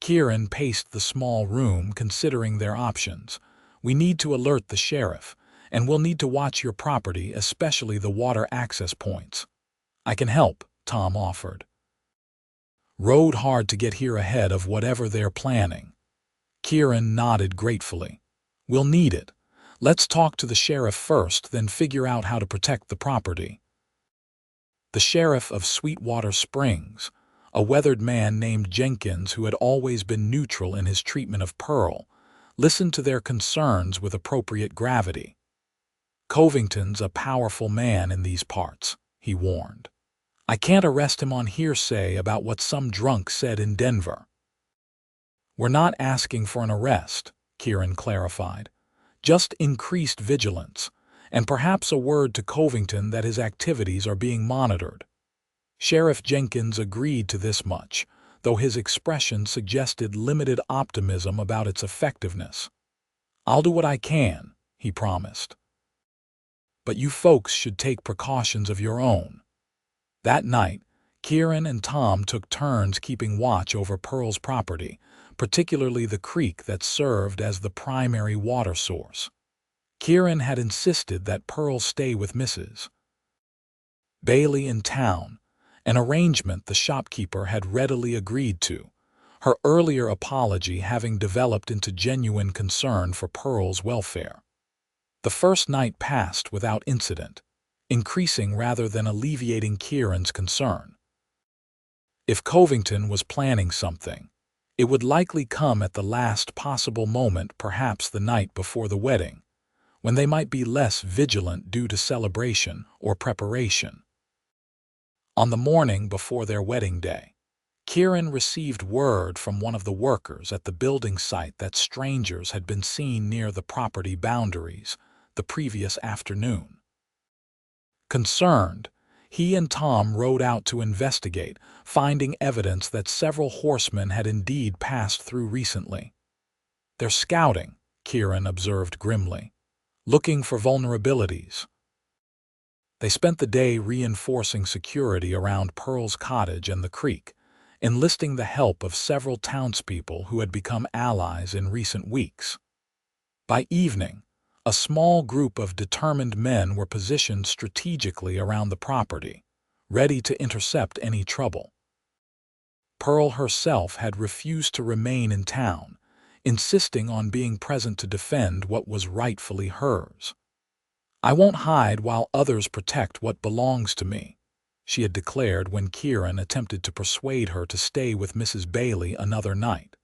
Kieran paced the small room, considering their options. "We need to alert the sheriff, and we'll need to watch your property, especially the water access points." "I can help," Tom offered. "Rode hard to get here ahead of whatever they're planning." Kieran nodded gratefully. "We'll need it. Let's talk to the sheriff first, then figure out how to protect the property." The sheriff of Sweetwater Springs, a weathered man named Jenkins who had always been neutral in his treatment of Pearl, listened to their concerns with appropriate gravity. "Covington's a powerful man in these parts," he warned. "I can't arrest him on hearsay about what some drunk said in Denver." "We're not asking for an arrest," Kieran clarified. "Just increased vigilance, and perhaps a word to Covington that his activities are being monitored." Sheriff Jenkins agreed to this much, though his expression suggested limited optimism about its effectiveness. "I'll do what I can," he promised. "But you folks should take precautions of your own." That night, Kieran and Tom took turns keeping watch over Pearl's property, particularly the creek that served as the primary water source. Kieran had insisted that Pearl stay with Mrs. Bailey in town, an arrangement the shopkeeper had readily agreed to, her earlier apology having developed into genuine concern for Pearl's welfare. The first night passed without incident, increasing rather than alleviating Kieran's concern. If Covington was planning something, it would likely come at the last possible moment, perhaps the night before the wedding, when they might be less vigilant due to celebration or preparation. On the morning before their wedding day, Kieran received word from one of the workers at the building site that strangers had been seen near the property boundaries the previous afternoon. Concerned, he and Tom rode out to investigate, finding evidence that several horsemen had indeed passed through recently. "They're scouting," Kieran observed grimly. looking for vulnerabilities. They spent the day reinforcing security around Pearl's cottage and the creek, enlisting the help of several townspeople who had become allies in recent weeks. By evening, a small group of determined men were positioned strategically around the property, ready to intercept any trouble. Pearl herself had refused to remain in town, insisting on being present to defend what was rightfully hers. "I won't hide while others protect what belongs to me," she had declared when Kieran attempted to persuade her to stay with Mrs. Bailey another night.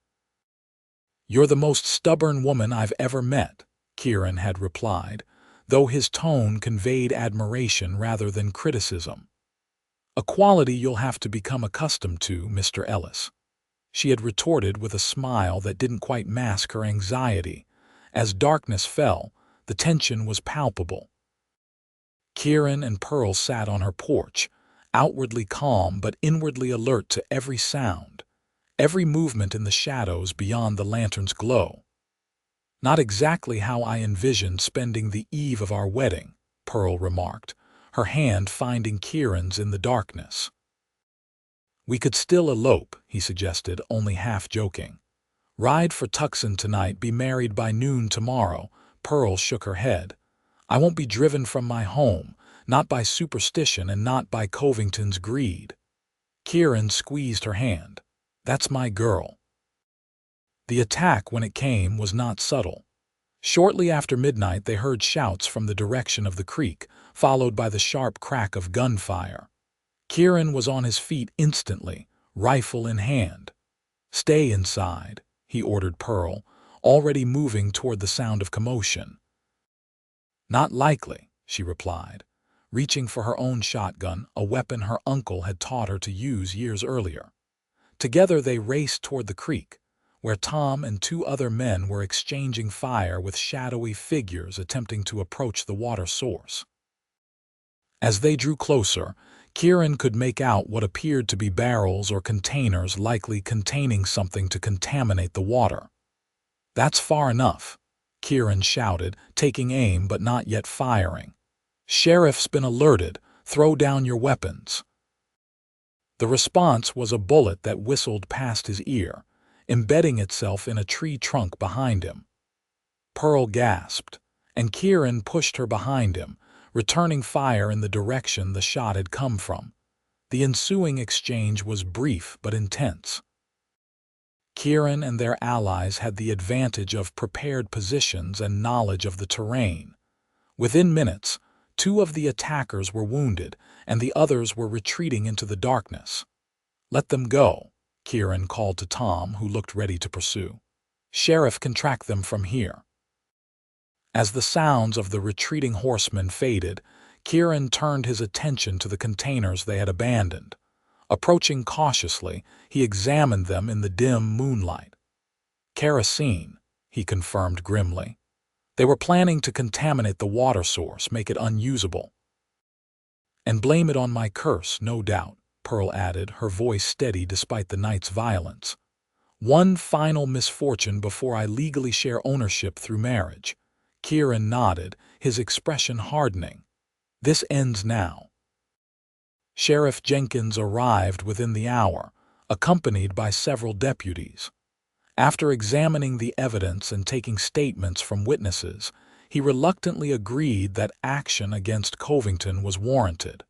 "You're the most stubborn woman I've ever met," Kieran had replied, though his tone conveyed admiration rather than criticism. "A quality you'll have to become accustomed to, Mr. Ellis," she had retorted with a smile that didn't quite mask her anxiety. As darkness fell, the tension was palpable. Kieran and Pearl sat on her porch, outwardly calm but inwardly alert to every sound, every movement in the shadows beyond the lantern's glow. "Not exactly how I envisioned spending the eve of our wedding," Pearl remarked, her hand finding Kieran's in the darkness. "We could still elope," he suggested, only half joking. "Ride for Tucson tonight, be married by noon tomorrow." Pearl shook her head. "I won't be driven from my home, not by superstition and not by Covington's greed." Kieran squeezed her hand. "That's my girl." The attack, when it came, was not subtle. Shortly after midnight they heard shouts from the direction of the creek, followed by the sharp crack of gunfire. Kieran was on his feet instantly, rifle in hand. "Stay inside," he ordered Pearl, already moving toward the sound of commotion. "Not likely," she replied, reaching for her own shotgun, a weapon her uncle had taught her to use years earlier. Together they raced toward the creek, where Tom and two other men were exchanging fire with shadowy figures attempting to approach the water source. As they drew closer, Kieran could make out what appeared to be barrels or containers likely containing something to contaminate the water. "That's far enough," Kieran shouted, taking aim but not yet firing. "Sheriff's been alerted. Throw down your weapons." The response was a bullet that whistled past his ear, embedding itself in a tree trunk behind him. Pearl gasped, and Kieran pushed her behind him, returning fire in the direction the shot had come from. The ensuing exchange was brief but intense. Kieran and their allies had the advantage of prepared positions and knowledge of the terrain. Within minutes, two of the attackers were wounded, and the others were retreating into the darkness. "Let them go," Kieran called to Tom, who looked ready to pursue. "Sheriff can track them from here." As the sounds of the retreating horsemen faded, Kieran turned his attention to the containers they had abandoned. Approaching cautiously, he examined them in the dim moonlight. "Kerosene," he confirmed grimly. "They were planning to contaminate the water source, make it unusable." "And blame it on my curse, no doubt," Pearl added, her voice steady despite the night's violence. "One final misfortune before I legally share ownership through marriage." Kieran nodded, his expression hardening. "This ends now." Sheriff Jenkins arrived within the hour, accompanied by several deputies. After examining the evidence and taking statements from witnesses, he reluctantly agreed that action against Covington was warranted.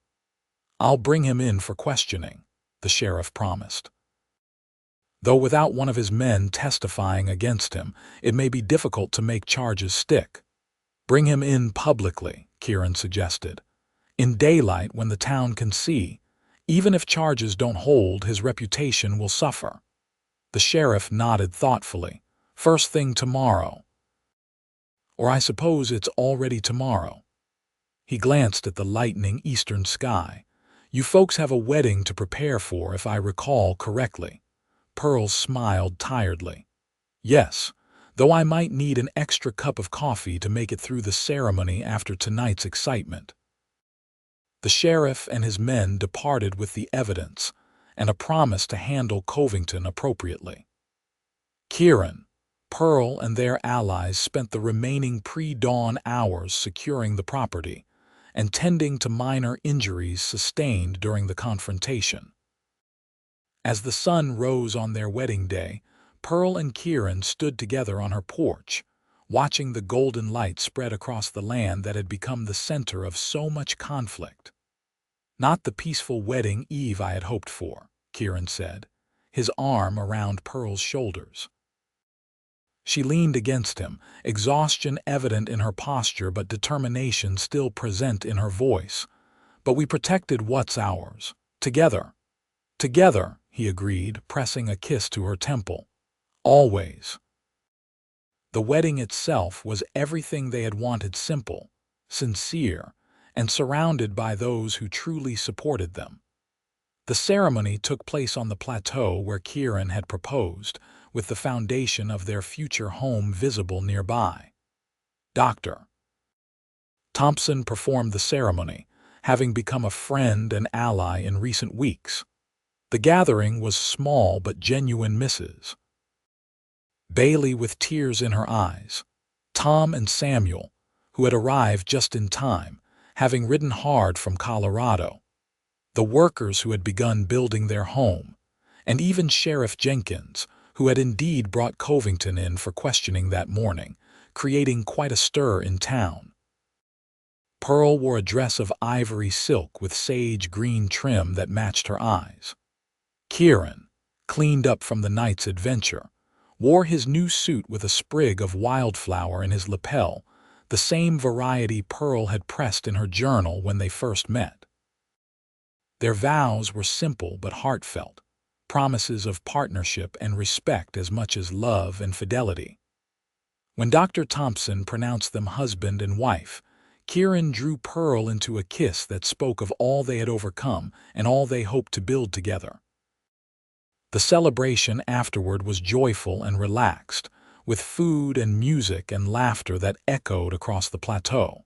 "I'll bring him in for questioning," the sheriff promised. "Though without one of his men testifying against him, it may be difficult to make charges stick." "Bring him in publicly," Kieran suggested. "In daylight, when the town can see. Even if charges don't hold, his reputation will suffer." The sheriff nodded thoughtfully. "First thing tomorrow." "Or I suppose it's already tomorrow." He glanced at the lightening eastern sky. "You folks have a wedding to prepare for, if I recall correctly." Pearl smiled tiredly. "Yes, though I might need an extra cup of coffee to make it through the ceremony after tonight's excitement." The sheriff and his men departed with the evidence and a promise to handle Covington appropriately. "Kieran," Pearl and their allies spent the remaining pre-dawn hours securing the property and tending to minor injuries sustained during the confrontation. As the sun rose on their wedding day, Pearl and Kieran stood together on her porch, watching the golden light spread across the land that had become the center of so much conflict. "Not the peaceful wedding eve I had hoped for," Kieran said, his arm around Pearl's shoulders. She leaned against him, exhaustion evident in her posture but determination still present in her voice. "But we protected what's ours. Together." "Together," he agreed, pressing a kiss to her temple. "Always." The wedding itself was everything they had wanted: simple, sincere, and surrounded by those who truly supported them. The ceremony took place on the plateau where Kieran had proposed, with the foundation of their future home visible nearby. Dr. Thompson performed the ceremony, having become a friend and ally in recent weeks. The gathering was small but genuine. Mrs. Bailey with tears in her eyes, Tom and Samuel, who had arrived just in time, having ridden hard from Colorado, the workers who had begun building their home, and even Sheriff Jenkins, who had indeed brought Covington in for questioning that morning, creating quite a stir in town. Pearl wore a dress of ivory silk with sage green trim that matched her eyes. Kieran, cleaned up from the night's adventure, wore his new suit with a sprig of wildflower in his lapel, the same variety Pearl had pressed in her journal when they first met. Their vows were simple but heartfelt, promises of partnership and respect as much as love and fidelity. When Dr. Thompson pronounced them husband and wife, Kieran drew Pearl into a kiss that spoke of all they had overcome and all they hoped to build together. The celebration afterward was joyful and relaxed, with food and music and laughter that echoed across the plateau.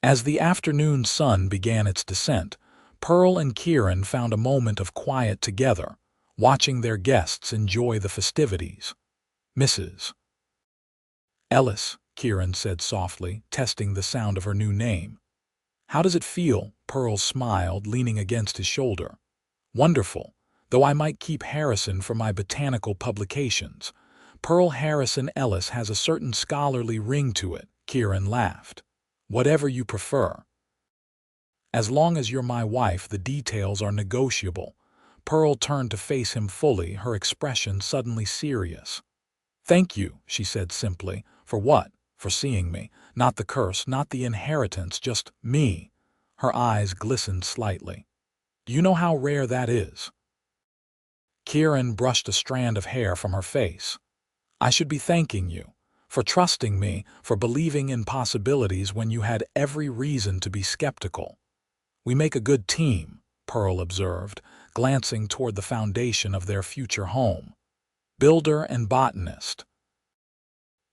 As the afternoon sun began its descent, Pearl and Kieran found a moment of quiet together, watching their guests enjoy the festivities. "Mrs. Ellis," Kieran said softly, testing the sound of her new name. "How does it feel?" Pearl smiled, leaning against his shoulder. "Wonderful, though I might keep Harrison for my botanical publications. Pearl Harrison Ellis has a certain scholarly ring to it," Kieran laughed. "Whatever you prefer. As long as you're my wife, the details are negotiable." Pearl turned to face him fully, her expression suddenly serious. "Thank you," she said simply. "For what?" "For seeing me. Not the curse, not the inheritance, just me." Her eyes glistened slightly. "Do you know how rare that is?" Kieran brushed a strand of hair from her face. "I should be thanking you. For trusting me, for believing in possibilities when you had every reason to be skeptical." "We make a good team," Pearl observed, glancing toward the foundation of their future home. "Builder and botanist."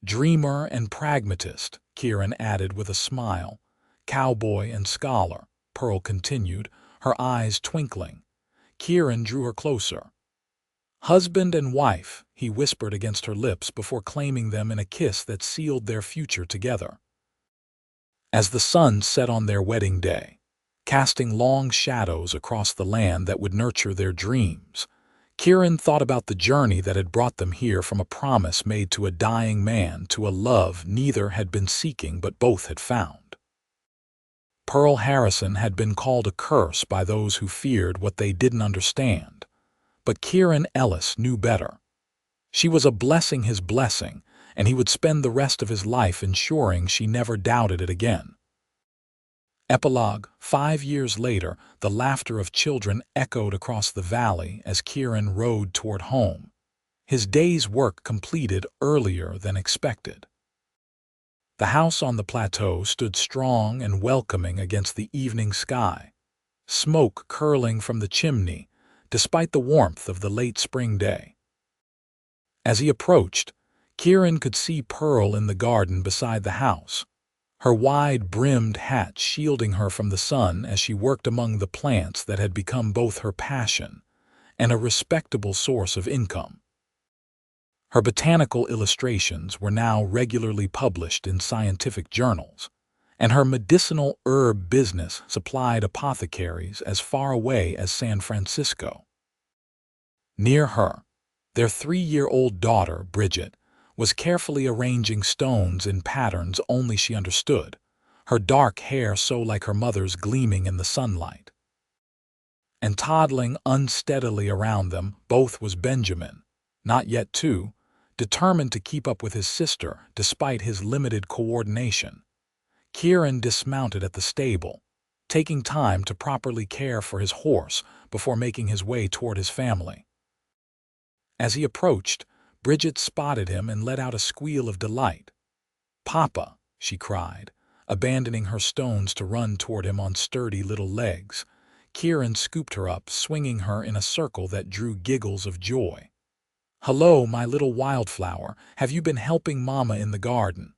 "Dreamer and pragmatist," Kieran added with a smile. "Cowboy and scholar," Pearl continued, her eyes twinkling. Kieran drew her closer. "Husband and wife," he whispered against her lips before claiming them in a kiss that sealed their future together. As the sun set on their wedding day, casting long shadows across the land that would nurture their dreams, Kieran thought about the journey that had brought them here, from a promise made to a dying man to a love neither had been seeking but both had found. Pearl Harrison had been called a curse by those who feared what they didn't understand, but Kieran Ellis knew better. She was a blessing, his blessing, and he would spend the rest of his life ensuring she never doubted it again. Epilogue. 5 years later, the laughter of children echoed across the valley as Kieran rode toward home, his day's work completed earlier than expected. The house on the plateau stood strong and welcoming against the evening sky, smoke curling from the chimney despite the warmth of the late spring day. As he approached, Kieran could see Pearl in the garden beside the house, her wide-brimmed hat shielding her from the sun as she worked among the plants that had become both her passion and a respectable source of income. Her botanical illustrations were now regularly published in scientific journals, and her medicinal herb business supplied apothecaries as far away as San Francisco. Near her, their 3-year-old daughter, Bridget, was carefully arranging stones in patterns only she understood, her dark hair so like her mother's gleaming in the sunlight. And toddling unsteadily around them both was Benjamin, not yet 2, determined to keep up with his sister despite his limited coordination. Kieran dismounted at the stable, taking time to properly care for his horse before making his way toward his family. As he approached, Bridget spotted him and let out a squeal of delight. "Papa," she cried, abandoning her stones to run toward him on sturdy little legs. Kieran scooped her up, swinging her in a circle that drew giggles of joy. "Hello, my little wildflower. Have you been helping Mama in the garden?"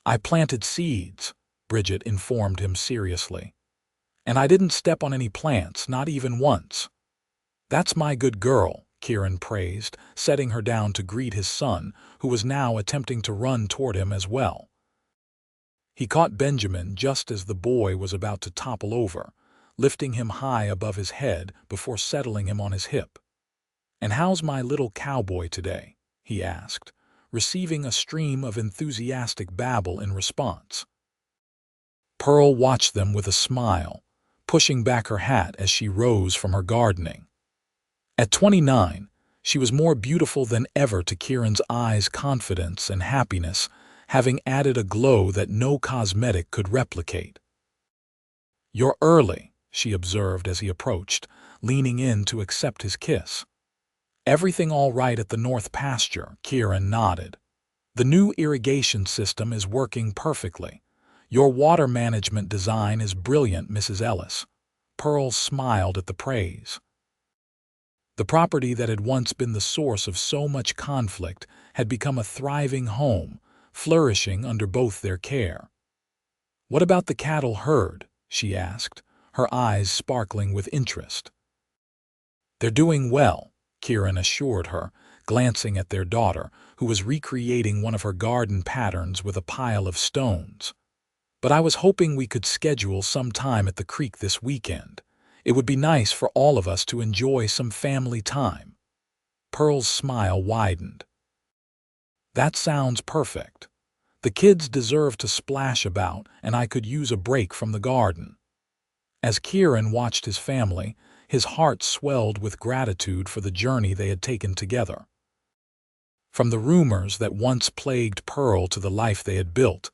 "I planted seeds," Bridget informed him seriously. "And I didn't step on any plants, not even once." "That's my good girl," Kieran praised, setting her down to greet his son, who was now attempting to run toward him as well. He caught Benjamin just as the boy was about to topple over, lifting him high above his head before settling him on his hip. "And how's my little cowboy today?" he asked, receiving a stream of enthusiastic babble in response. Pearl watched them with a smile, pushing back her hat as she rose from her gardening. At 29, she was more beautiful than ever to Kieran's eyes. Confidence and happiness having added a glow that no cosmetic could replicate. "You're early," she observed as he approached, leaning in to accept his kiss. "Everything all right at the North Pasture?" Kieran nodded. "The new irrigation system is working perfectly. Your water management design is brilliant, Mrs. Ellis." Pearl smiled at the praise. The property that had once been the source of so much conflict had become a thriving home, flourishing under both their care. "What about the cattle herd?" she asked, her eyes sparkling with interest. "They're doing well," Kieran assured her, glancing at their daughter, who was recreating one of her garden patterns with a pile of stones. "But I was hoping we could schedule some time at the creek this weekend. It would be nice for all of us to enjoy some family time." Pearl's smile widened. "That sounds perfect. The kids deserve to splash about, and I could use a break from the garden." As Kieran watched his family, his heart swelled with gratitude for the journey they had taken together. From the rumors that once plagued Pearl to the life they had built,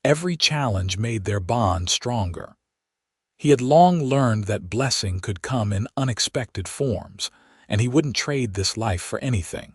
every challenge made their bond stronger. He had long learned that blessing could come in unexpected forms, and he wouldn't trade this life for anything.